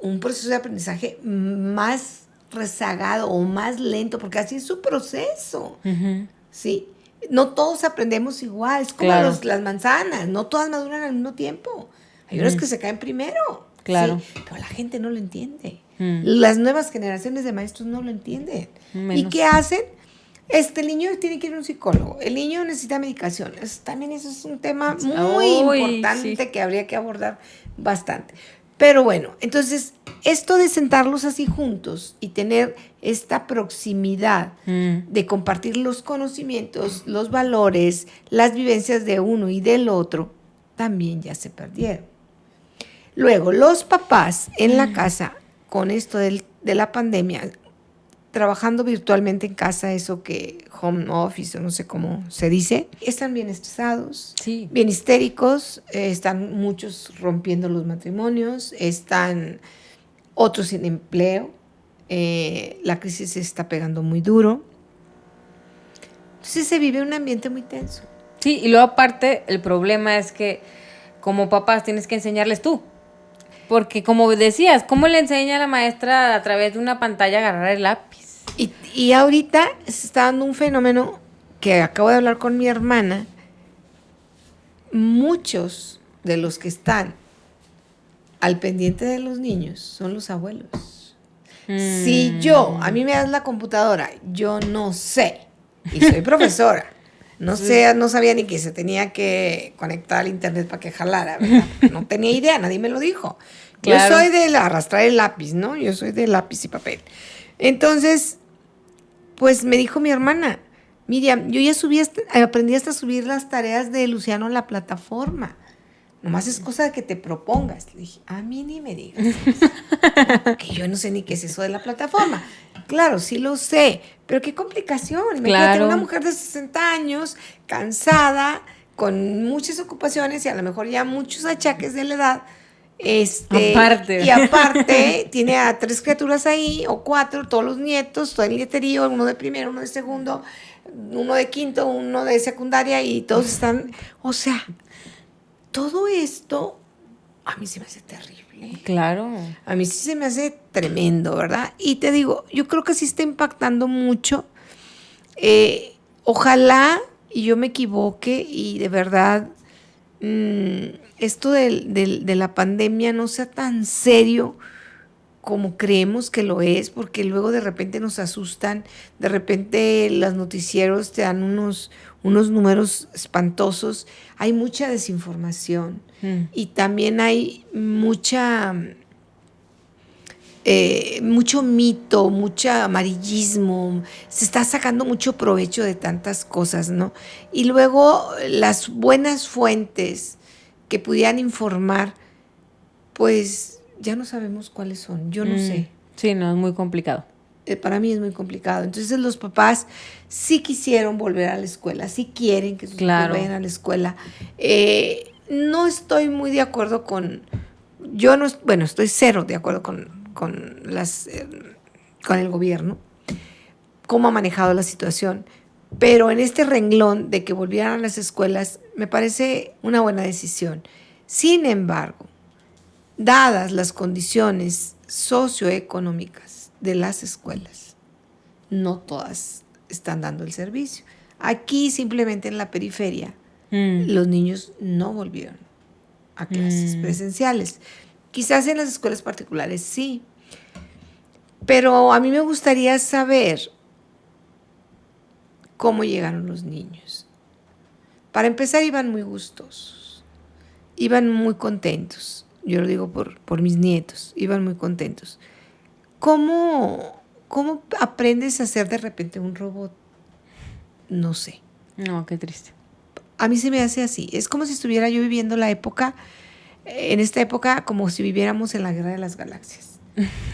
un proceso de aprendizaje más rezagado o más lento, porque así es su proceso, ¿sí? No todos aprendemos igual, es como las manzanas, no todas maduran al mismo tiempo. Hay unas que se caen primero, claro. ¿sí? Pero la gente no lo entiende. Las nuevas generaciones de maestros no lo entienden. Menos. ¿Y qué hacen? El niño tiene que ir a un psicólogo, el niño necesita medicación. También eso es un tema muy importante que habría que abordar bastante. Pero bueno, entonces, esto de sentarlos así juntos y tener esta proximidad de compartir los conocimientos, los valores, las vivencias de uno y del otro, también ya se perdieron. Luego, los papás en la casa, con esto de la pandemia, trabajando virtualmente en casa, eso que home office o no sé cómo se dice, están bien estresados, bien histéricos, están muchos rompiendo los matrimonios, están otros sin empleo, la crisis se está pegando muy duro. Entonces se vive un ambiente muy tenso. Sí, y luego aparte el problema es que como papás tienes que enseñarles tú. Porque como decías, ¿cómo le enseña a la maestra a través de una pantalla a agarrar el lápiz? Y ahorita se está dando un fenómeno que acabo de hablar con mi hermana. Muchos de los que están al pendiente de los niños son los abuelos. Si a mí me das la computadora, yo no sé, y soy profesora, no sabía ni que se tenía que conectar al internet para que jalara, ¿verdad? No tenía idea, nadie me lo dijo. Claro. Yo soy de arrastrar el lápiz, ¿no? Yo soy de lápiz y papel. Entonces, pues me dijo mi hermana, Miriam, yo ya aprendí hasta a subir las tareas de Luciano a la plataforma. Nomás es cosa de que te propongas. Le dije, a mí ni me digas eso. Que yo no sé ni qué es eso de la plataforma. Claro, sí lo sé, pero qué complicación. Imagínate una mujer de 60 años, cansada, con muchas ocupaciones y a lo mejor ya muchos achaques de la edad. Y aparte tiene a 3 criaturas ahí, o 4, todos los nietos, todo el nieterío, uno de primero, uno de segundo, uno de quinto, uno de secundaria, y todos están, o sea, todo esto a mí se me hace terrible. Claro. A mí sí se me hace tremendo, ¿verdad? Y te digo, yo creo que sí está impactando mucho. Ojalá y yo me equivoque y de verdad esto de la pandemia no sea tan serio como creemos que lo es, porque luego de repente nos asustan, de repente los noticieros te dan unos números espantosos, hay mucha desinformación y también hay mucho mito, mucho amarillismo, se está sacando mucho provecho de tantas cosas, ¿no? Y luego las buenas fuentes que pudieran informar, pues ya no sabemos cuáles son, yo no sé. Sí, no, es muy complicado. Para mí es muy complicado. Entonces los papás sí quisieron volver a la escuela, sí quieren que sus hijos vayan a la escuela. No estoy muy de acuerdo estoy cero de acuerdo con el gobierno, cómo ha manejado la situación, pero en este renglón de que volvieran a las escuelas me parece una buena decisión. Sin embargo, dadas las condiciones socioeconómicas de las escuelas, no todas están dando el servicio. Aquí simplemente en la periferia los niños no volvieron a clases presenciales. Quizás en las escuelas particulares sí, pero a mí me gustaría saber cómo llegaron los niños. Para empezar, iban muy gustosos, iban muy contentos. Yo lo digo por mis nietos, iban muy contentos. ¿Cómo aprendes a hacer de repente un robot? No sé. No, qué triste. A mí se me hace así. Es como si estuviera yo viviendo en esta época, como si viviéramos en la Guerra de las Galaxias.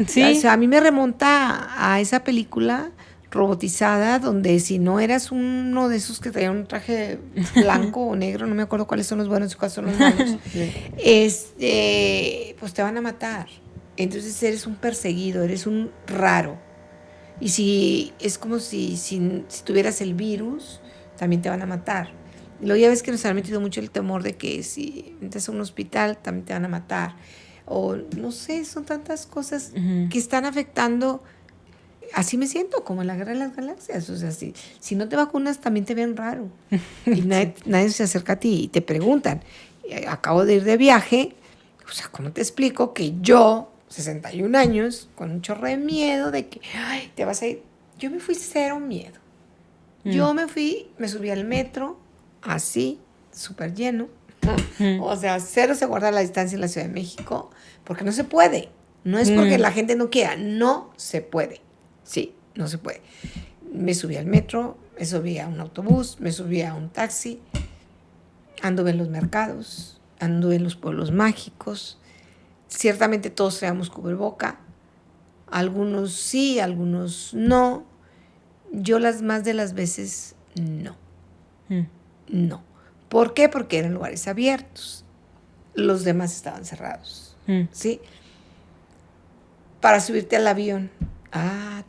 Sí. O sea, a mí me remonta a esa película robotizada donde si no eras uno de esos que traían un traje blanco o negro, no me acuerdo cuáles son los buenos y cuáles son los malos, pues te van a matar. Entonces eres un perseguido, eres un raro. Y si es como si tuvieras el virus, también te van a matar. Y luego ya ves que nos han metido mucho el temor de que si entras a un hospital, también te van a matar. O no sé, son tantas cosas que están afectando. Así me siento, como en la Guerra de las Galaxias. O sea, si no te vacunas, también te ven raro. Y nadie se acerca a ti y te preguntan. Acabo de ir de viaje, o sea, ¿cómo te explico que yo, 61 años, con un chorro de miedo de que te vas a ir? Yo me fui cero miedo. Yo me subí al metro, así, súper lleno. O sea, cero se guarda la distancia en la Ciudad de México, porque no se puede. No es porque la gente no quiera, no se puede. Sí, no se puede. Me subí al metro, me subí a un autobús, me subí a un taxi, anduve en los mercados, anduve en los pueblos mágicos. Ciertamente todos traíamos cubreboca, algunos sí, algunos no. Yo las más de las veces no. No. ¿Por qué? Porque eran lugares abiertos. Los demás estaban cerrados. ¿Sí? Para subirte al avión.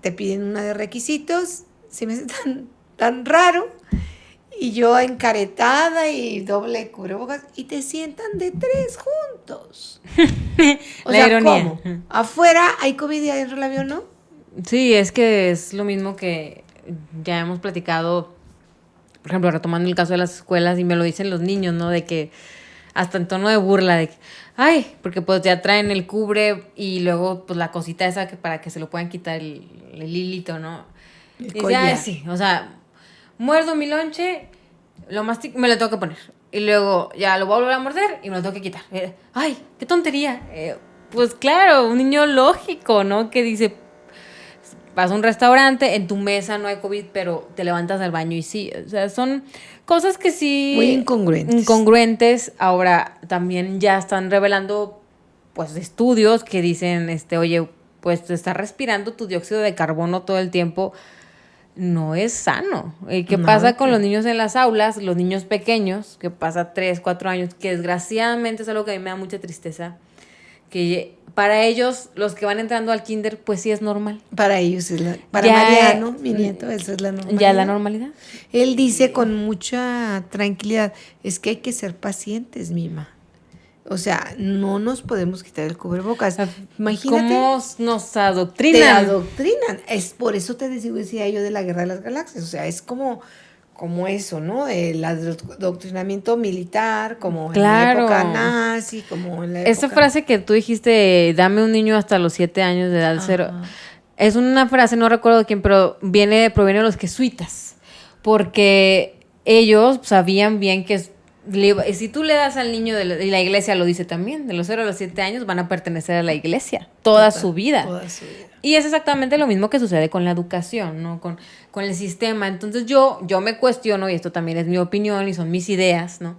Te piden una de requisitos. Se me hace tan raro. Y yo encaretada y doble cubrebocas. Y te sientan de 3 juntos. O La sea, ironía. ¿cómo? ¿Afuera hay COVID y adentro del avión no? Sí, es que es lo mismo que ya hemos platicado, por ejemplo, retomando el caso de las escuelas, y me lo dicen los niños, ¿no? De que hasta en tono de burla, de que, ay, porque pues ya traen el cubre y luego pues la cosita esa que para que se lo puedan quitar el hilito, ¿no? El Y dice, collar. ay, sí, o sea, muerdo mi lonche, me lo tengo que poner. Y luego ya lo voy a volver a morder y me lo tengo que quitar. Ay, qué tontería. Pues claro, un niño lógico, ¿no? Que dice, vas a un restaurante, en tu mesa no hay COVID, pero te levantas al baño y sí. O sea, son cosas que sí... Muy incongruentes. Incongruentes. Ahora también ya están revelando, pues, estudios que dicen, oye, pues te estás respirando tu dióxido de carbono todo el tiempo. No es sano. ¿Qué pasa con los niños en las aulas? Los niños pequeños, que pasa 3, 4 años, que desgraciadamente es algo que a mí me da mucha tristeza, que para ellos, los que van entrando al kinder, pues sí es normal. Para ellos para ya, Mariano, mi nieto, eso es la normalidad. Ya la normalidad. Él dice con mucha tranquilidad, es que hay que ser pacientes, Mima. O sea, no nos podemos quitar el cubrebocas. Imagínate. ¿Cómo nos adoctrinan? Te adoctrinan. Es por eso te decía yo de la Guerra de las Galaxias. O sea, es como eso, ¿no? El adoctrinamiento militar, como claro. en la época nazi, como en la época... Esa frase que tú dijiste, dame un niño hasta los 7 años de edad, cero, es una frase, no recuerdo de quién, pero proviene de los jesuitas, porque ellos sabían bien que si tú le das al niño, y la iglesia lo dice también, de los 0 a los 7 años van a pertenecer a la iglesia toda su vida. Toda su vida. Y es exactamente lo mismo que sucede con la educación, ¿no? Con el sistema. Entonces yo me cuestiono, y esto también es mi opinión y son mis ideas, ¿no?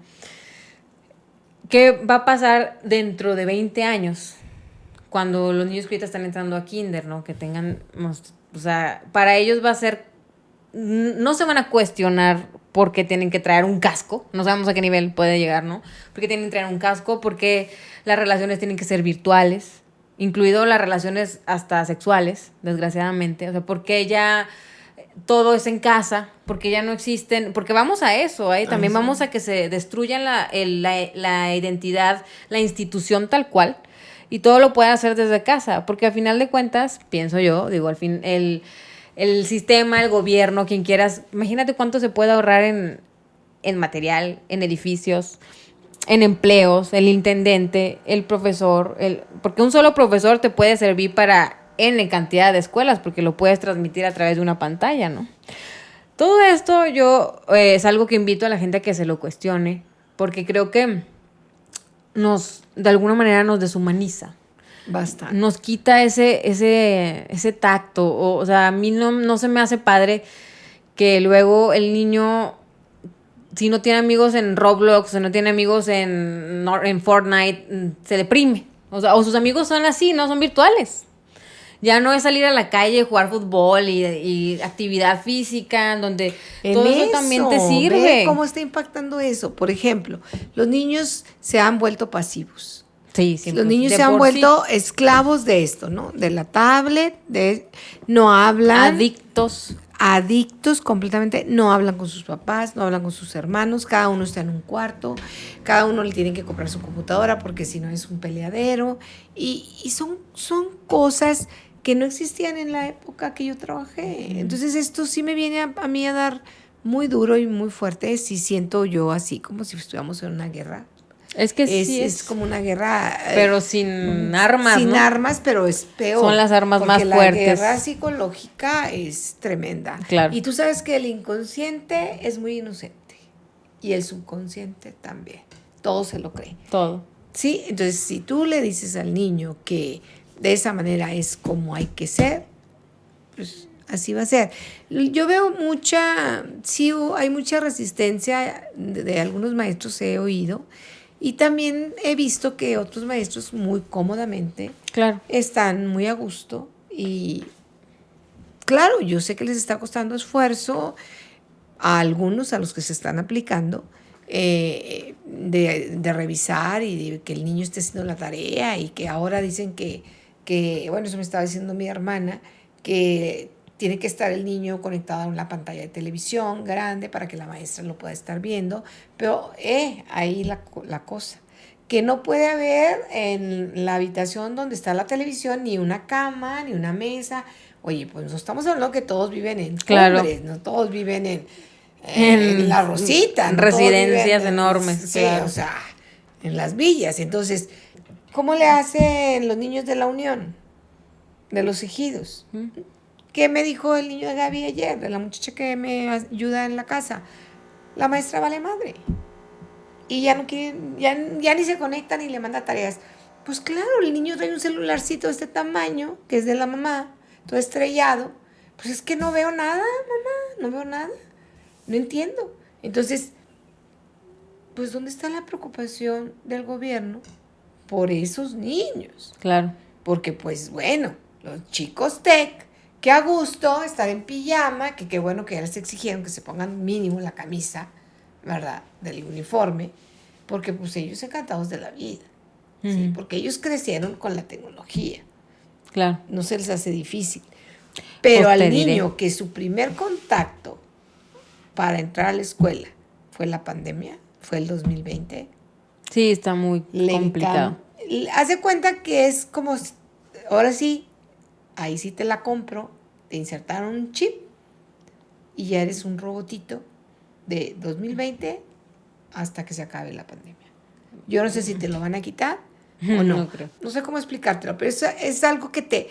¿Qué va a pasar dentro de 20 años? Cuando los niños que ahorita están entrando a kinder, ¿no? Que tengan, o sea, para ellos va a ser, no se van a cuestionar por qué tienen que traer un casco, no sabemos a qué nivel puede llegar, ¿no? Porque tienen que traer un casco, porque las relaciones tienen que ser virtuales, incluido las relaciones hasta sexuales, desgraciadamente, o sea, porque ya todo es en casa, porque ya no existen, porque vamos a eso, también vamos a que se destruyan la identidad, la institución tal cual, y todo lo pueden hacer desde casa, porque al final de cuentas, pienso yo, digo, al fin, el sistema, el gobierno, quien quieras, imagínate cuánto se puede ahorrar en material, en edificios, en empleos, el intendente, el profesor, porque un solo profesor te puede servir para N cantidad de escuelas, porque lo puedes transmitir a través de una pantalla, ¿no? Todo esto yo es algo que invito a la gente a que se lo cuestione, porque creo que de alguna manera nos deshumaniza. Bastante. Nos quita ese tacto. O sea, a mí no se me hace padre que luego el niño, si no tiene amigos en Roblox, o no tiene amigos en Fortnite, se deprime. O sea, o sus amigos son así, no son virtuales. Ya no es salir a la calle, jugar fútbol y actividad física, en donde todo eso también te sirve. ¿Ve cómo está impactando eso? Por ejemplo, los niños se han vuelto pasivos. Sí, sí. Los niños se han vuelto esclavos de esto, ¿no? De la tablet, no hablan. Adictos completamente, no hablan con sus papás, no hablan con sus hermanos, cada uno está en un cuarto, cada uno le tiene que comprar su computadora porque si no es un peleadero. Y son cosas que no existían en la época que yo trabajé. Entonces esto sí me viene a mí a dar muy duro y muy fuerte, sí siento yo así como si estuviéramos en una guerra. Es que sí es como una guerra. Pero sin armas, Sin ¿no? armas, pero es peor. Son las armas más porque fuertes. La guerra psicológica es tremenda. Claro. Y tú sabes que el inconsciente es muy inocente. Y el subconsciente también. Todo se lo cree. Todo. Sí, entonces si tú le dices al niño que de esa manera es como hay que ser, pues así va a ser. Yo veo hay mucha resistencia de algunos maestros, he oído, y también he visto que otros maestros muy cómodamente Claro. están muy a gusto y claro, yo sé que les está costando esfuerzo a algunos, a los que se están aplicando, de revisar y de que el niño esté haciendo la tarea y que ahora dicen bueno, eso me estaba diciendo mi hermana, que tiene que estar el niño conectado a una pantalla de televisión grande para que la maestra lo pueda estar viendo, pero ahí la cosa, que no puede haber en la habitación donde está la televisión ni una cama, ni una mesa. Oye, pues no estamos hablando que todos viven en cumbres, no todos viven en La Rosita. En no residencias enormes. Sí, claro. o sea, en las villas. Entonces, ¿cómo le hacen los niños de la Unión? De los ejidos. ¿Qué me dijo el niño de Gaby ayer? De la muchacha que me ayuda en la casa. La maestra vale madre. Y ya no quieren, ya ni se conecta ni le manda tareas. Pues claro, el niño trae un celularcito de este tamaño, que es de la mamá, todo estrellado. Pues es que no veo nada, mamá, no veo nada. No entiendo. Entonces, pues ¿dónde está la preocupación del gobierno por esos niños? Claro. Porque pues bueno, los chicos tech, que a gusto estar en pijama, que qué bueno que ya les exigieron que se pongan mínimo la camisa, ¿verdad? Del uniforme, porque pues ellos encantados de la vida, ¿sí? Porque ellos crecieron con la tecnología. Claro. No se les hace difícil. Pero al niño que su primer contacto para entrar a la escuela fue la pandemia, fue el 2020. Sí, está muy complicado. Haz de cuenta que es como, ahora sí, ahí sí te la compro, te insertaron un chip y ya eres un robotito de 2020 hasta que se acabe la pandemia. Yo no sé si te lo van a quitar o no. No creo. No sé cómo explicártelo, pero es algo que te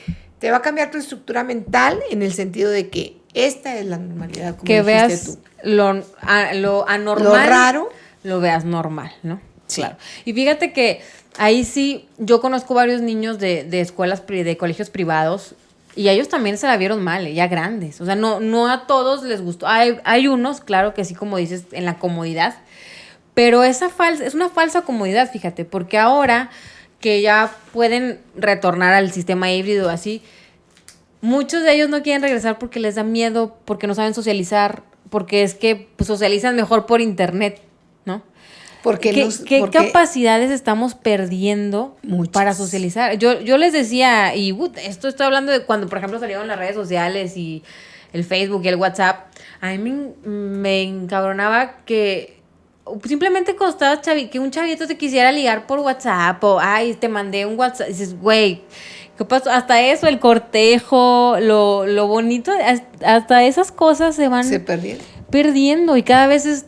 va a cambiar tu estructura mental en el sentido de que esta es la normalidad, como que dijiste veas tú. lo anormal. Lo raro. Lo veas normal, ¿no? Sí. Claro. Y fíjate que ahí sí, yo conozco varios niños de escuelas, de colegios privados, y a ellos también se la vieron mal, ya grandes. O sea, no a todos les gustó. Hay unos, claro que sí, como dices, en la comodidad, pero es una falsa comodidad, fíjate, porque ahora que ya pueden retornar al sistema híbrido así, muchos de ellos no quieren regresar porque les da miedo, porque no saben socializar, porque es que pues, socializan mejor por internet, ¿no? ¿Qué capacidades estamos perdiendo para socializar? Yo les decía, y esto estoy hablando de cuando, por ejemplo, salieron las redes sociales y el Facebook y el WhatsApp. A mí me encabronaba que simplemente costaba que un chavito te quisiera ligar por WhatsApp o, ay, te mandé un WhatsApp. Y dices, güey, ¿qué pasó? Hasta eso, el cortejo, lo bonito, hasta esas cosas se van perdiendo y cada vez es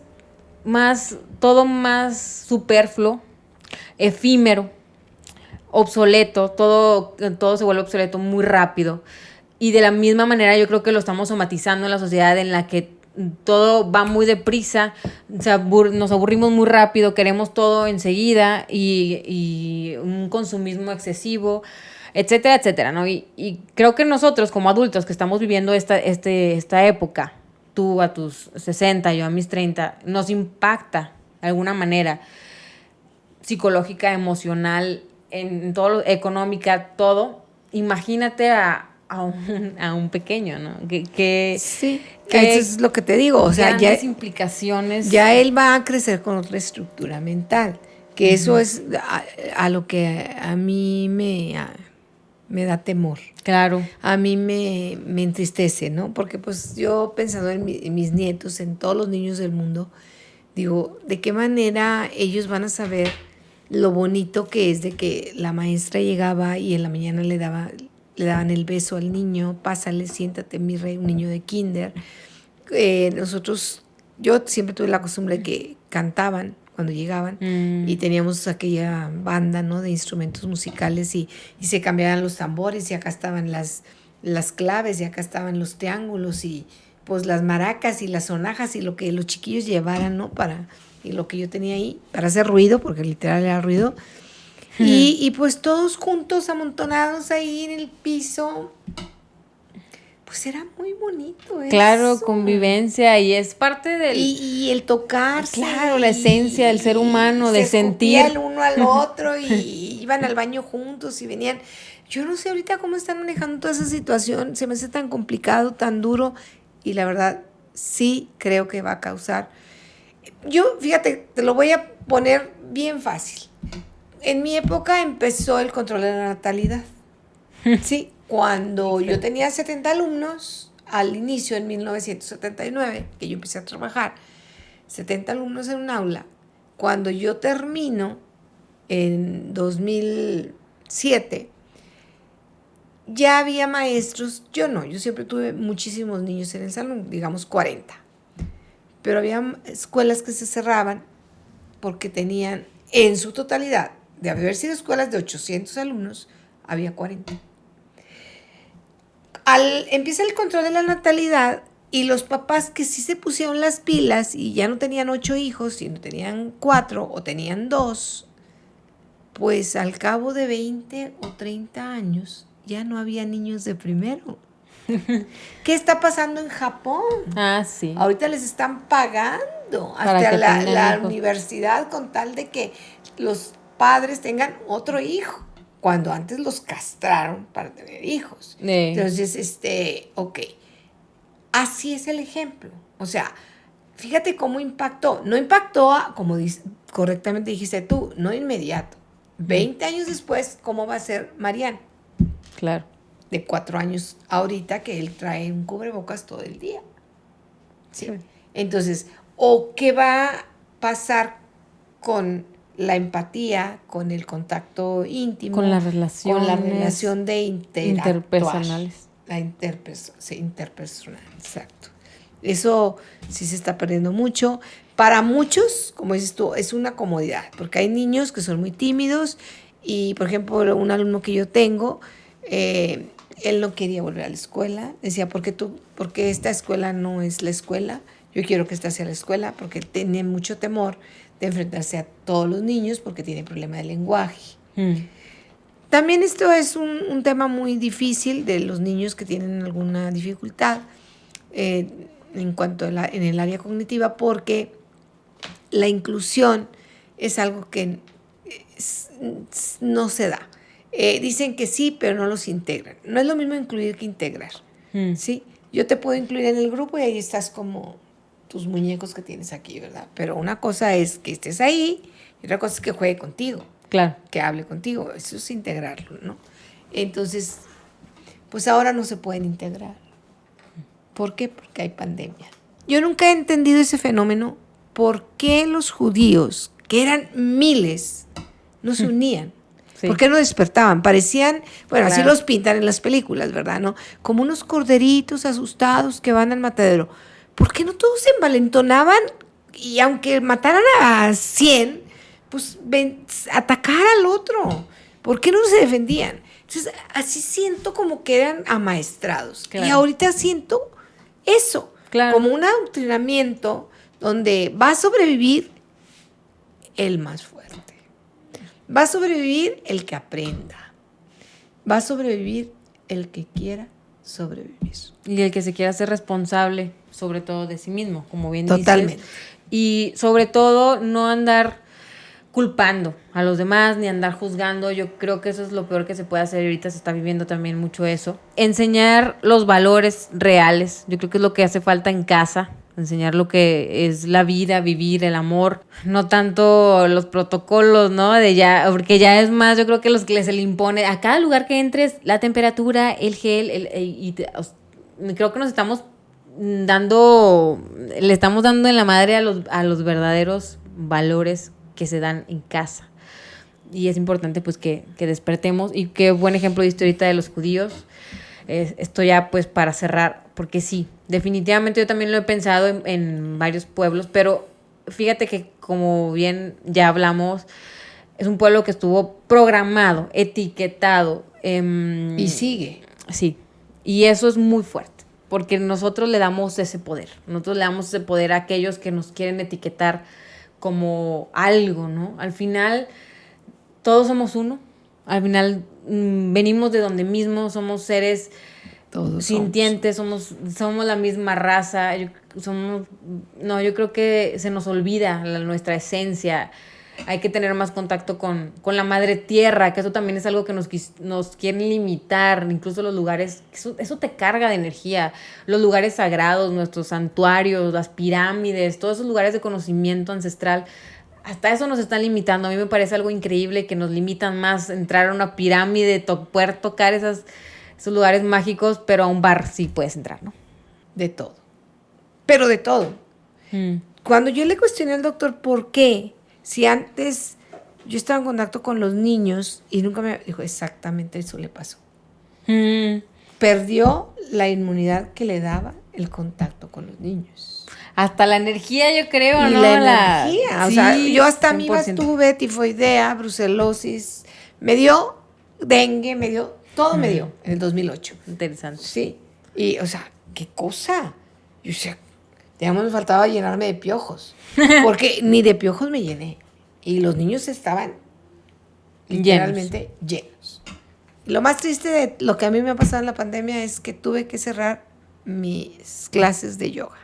todo más superfluo, efímero, obsoleto, todo se vuelve obsoleto muy rápido. Y de la misma manera yo creo que lo estamos somatizando en la sociedad en la que todo va muy deprisa, nos aburrimos muy rápido, queremos todo enseguida y un consumismo excesivo, etcétera, etcétera, ¿no? Y creo que nosotros como adultos que estamos viviendo esta época, tú a tus 60, yo a mis 30, nos impacta de alguna manera psicológica, emocional, en todo, económica, todo. Imagínate a un pequeño, ¿no? Sí, eso es lo que te digo, o sea, ya implicaciones. Ya él va a crecer con otra estructura mental, que eso es a lo que a mí me da temor. Claro. A mí me entristece, ¿no? Porque pues yo pensando en mis nietos, en todos los niños del mundo, digo, ¿de qué manera ellos van a saber lo bonito que es de que la maestra llegaba y en la mañana le daban el beso al niño, pásale, siéntate, mi rey, un niño de kinder. Yo siempre tuve la costumbre de que cantaban cuando llegaban, y teníamos aquella banda, ¿no?, de instrumentos musicales, y se cambiaban los tambores, y acá estaban las claves, y acá estaban los triángulos, y pues las maracas y las sonajas, y lo que los chiquillos llevaran, ¿no?, y lo que yo tenía ahí, para hacer ruido, porque literal era ruido, y pues todos juntos, amontonados ahí en el piso. Pues era muy bonito eso. Claro, convivencia, y es parte del... Y el tocarse. Claro, la esencia del ser humano, de sentir. Se el uno al otro y iban al baño juntos y venían. Yo no sé ahorita cómo están manejando toda esa situación. Se me hace tan complicado, tan duro. Y la verdad, sí creo que va a causar. Yo, fíjate, te lo voy a poner bien fácil. En mi época empezó el control de la natalidad. Sí. Cuando yo tenía 70 alumnos, al inicio, en 1979, que yo empecé a trabajar, 70 alumnos en un aula. Cuando yo termino, en 2007, ya había maestros, yo siempre tuve muchísimos niños en el salón, digamos 40. Pero había escuelas que se cerraban porque tenían, en su totalidad, de haber sido escuelas de 800 alumnos, había 40. Empieza el control de la natalidad y los papás que sí se pusieron las pilas y ya no tenían 8 hijos, sino tenían 4 o tenían 2, pues al cabo de 20 o 30 años ya no había niños de primero. ¿Qué está pasando en Japón? Sí. Ahorita les están pagando hasta la universidad con tal de que los padres tengan otro hijo, cuando antes los castraron para tener hijos. Entonces, ok. Así es el ejemplo. O sea, fíjate cómo impactó. No impactó, como correctamente dijiste tú, no inmediato. 20 años después, ¿cómo va a ser Marian? Claro. De 4 años ahorita, que él trae un cubrebocas todo el día. ¿Sí? Entonces, ¿o qué va a pasar con la empatía, con el contacto íntimo, con la relación de interpersonales? La interpersonal, exacto. Eso sí se está perdiendo mucho. Para muchos, como dices tú, es una comodidad, porque hay niños que son muy tímidos y, por ejemplo, un alumno que yo tengo, él no quería volver a la escuela. Decía, ¿por qué esta escuela no es la escuela? Yo quiero que esta sea la escuela, porque tiene mucho temor de enfrentarse a todos los niños porque tiene problema de lenguaje. También esto es un tema muy difícil de los niños que tienen alguna dificultad en cuanto en el área cognitiva, porque la inclusión es algo que no se da. Dicen que sí, pero no los integran. No es lo mismo incluir que integrar. ¿Sí? Yo te puedo incluir en el grupo y ahí estás como tus muñecos que tienes aquí, ¿verdad? Pero una cosa es que estés ahí y otra cosa es que juegue contigo. Claro. Que hable contigo. Eso es integrarlo, ¿no? Entonces, pues ahora no se pueden integrar. ¿Por qué? Porque hay pandemia. Yo nunca he entendido ese fenómeno. ¿Por qué los judíos, que eran miles, no se unían? Sí. ¿Por qué no despertaban? Parecían, bueno, así los pintan en las películas, ¿verdad? ¿No? Como unos corderitos asustados que van al matadero. ¿Por qué no todos se envalentonaban y aunque mataran a 100, pues atacar al otro? ¿Por qué no se defendían? Entonces, así siento como que eran amaestrados. Claro. Y ahorita siento eso, claro, como un adoctrinamiento donde va a sobrevivir el más fuerte. Va a sobrevivir el que aprenda. Va a sobrevivir el que quiera sobrevivir. Y el que se quiera ser responsable, sobre todo de sí mismo, como bien Totalmente. dices. Y sobre todo no andar culpando a los demás ni andar juzgando. Yo creo que eso es lo peor que se puede hacer. Ahorita se está viviendo también mucho eso. Enseñar los valores reales. Yo creo que es lo que hace falta en casa. Enseñar lo que es la vida, vivir, el amor. No tanto los protocolos, ¿no? Porque ya es más, yo creo que los que se le impone a cada lugar que entres, la temperatura, el gel, creo que le estamos dando en la madre a los verdaderos valores que se dan en casa. Y es importante pues que despertemos. Y qué buen ejemplo diste ahorita de los judíos. Esto ya pues para cerrar, porque sí, definitivamente yo también lo he pensado en varios pueblos, pero fíjate que como bien ya hablamos, es un pueblo que estuvo programado, etiquetado. Y sigue. Sí, y eso es muy fuerte, porque nosotros le damos ese poder. Nosotros le damos ese poder a aquellos que nos quieren etiquetar como algo, ¿no? Al final, todos somos uno. Al final, venimos de donde mismo, somos seres Todos sintientes, somos la misma raza. Yo creo que se nos olvida nuestra esencia. Hay que tener más contacto con la madre tierra, que eso también es algo que nos quieren limitar, incluso los lugares, eso te carga de energía, los lugares sagrados, nuestros santuarios, las pirámides, todos esos lugares de conocimiento ancestral, hasta eso nos están limitando. A mí me parece algo increíble que nos limitan más entrar a una pirámide, poder tocar esos lugares mágicos, pero a un bar sí puedes entrar, ¿no? De todo. Pero de todo. Cuando yo le cuestioné al doctor por qué, si antes yo estaba en contacto con los niños y nunca me dijo, exactamente eso le pasó. Perdió la inmunidad que le daba el contacto con los niños. Hasta la energía, yo creo, y ¿no? La energía. O sí, sea, yo hasta 100%. Amibas tuve, tifoidea, brucelosis, me dio dengue, todo me dio en el 2008. Interesante. Sí. Y, o sea, ¿qué cosa? Yo, o sea, digamos, me faltaba llenarme de piojos. Porque ni de piojos me llené. Y los niños estaban literalmente llenos. Lo más triste de lo que a mí me ha pasado en la pandemia es que tuve que cerrar mis clases de yoga.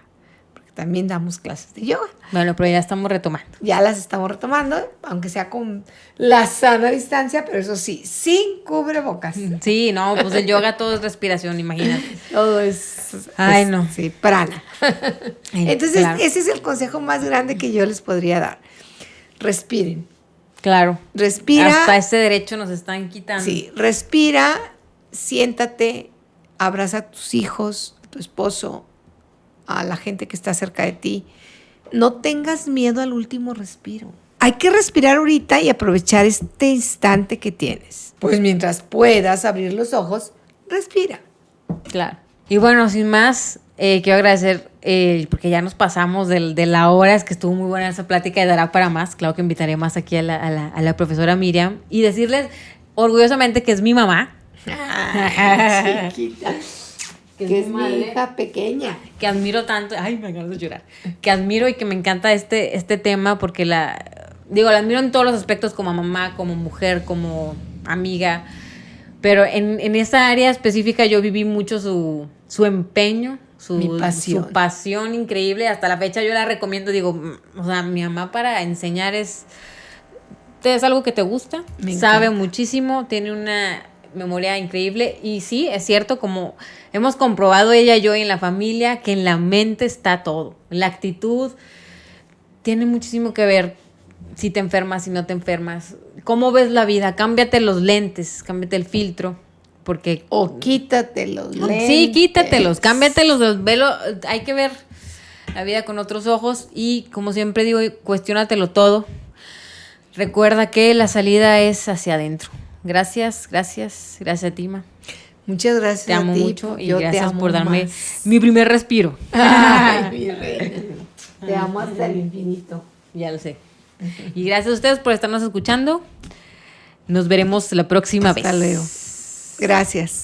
Porque también damos clases de yoga. Bueno, pero ya estamos retomando. Ya las estamos retomando, aunque sea con la sana distancia, pero eso sí, sin cubrebocas. Sí, no, pues el yoga todo es respiración, imagínate. Todo es... Ay, no. Sí, prana. Entonces, claro, ese es el consejo más grande que yo les podría dar. Respiren. Claro. Respira. Hasta ese derecho nos están quitando. Sí, respira, siéntate, abraza a tus hijos, a tu esposo, a la gente que está cerca de ti. No tengas miedo al último respiro. Hay que respirar ahorita y aprovechar este instante que tienes. Pues mientras puedas abrir los ojos, respira. Claro. Y bueno, sin más, quiero agradecer, porque ya nos pasamos de la hora, es que estuvo muy buena esa plática y dará para más. Claro que invitaré más aquí a la profesora Miriam y decirles orgullosamente que es mi mamá. Ay, chiquita. Que es mi hija pequeña. Que admiro tanto. Ay, me acabo de llorar. Que admiro y que me encanta este tema porque la admiro en todos los aspectos, como mamá, como mujer, como amiga. Pero en esa área específica yo viví mucho su empeño, su pasión increíble. Hasta la fecha yo la recomiendo. Digo, o sea, mi mamá para enseñar es algo que te gusta. Sabe muchísimo, tiene una memoria increíble. Y sí, es cierto, como hemos comprobado ella y yo en la familia, que en la mente está todo. La actitud tiene muchísimo que ver si te enfermas, si no te enfermas. ¿Cómo ves la vida? Cámbiate los lentes, cámbiate el filtro. Porque... O quítate los lentes. Sí, quítatelos, cámbiatelos, velo. Hay que ver la vida con otros ojos y, como siempre digo, cuestiónatelo todo. Recuerda que la salida es hacia adentro. Gracias a ti, Ma. Muchas gracias. Te amo mucho y gracias por darme más. Mi primer respiro. Ay, mi reina. Te amo hasta el infinito. Ya lo sé. Y gracias a ustedes por estarnos escuchando. Nos veremos la próxima vez. Hasta luego. Gracias.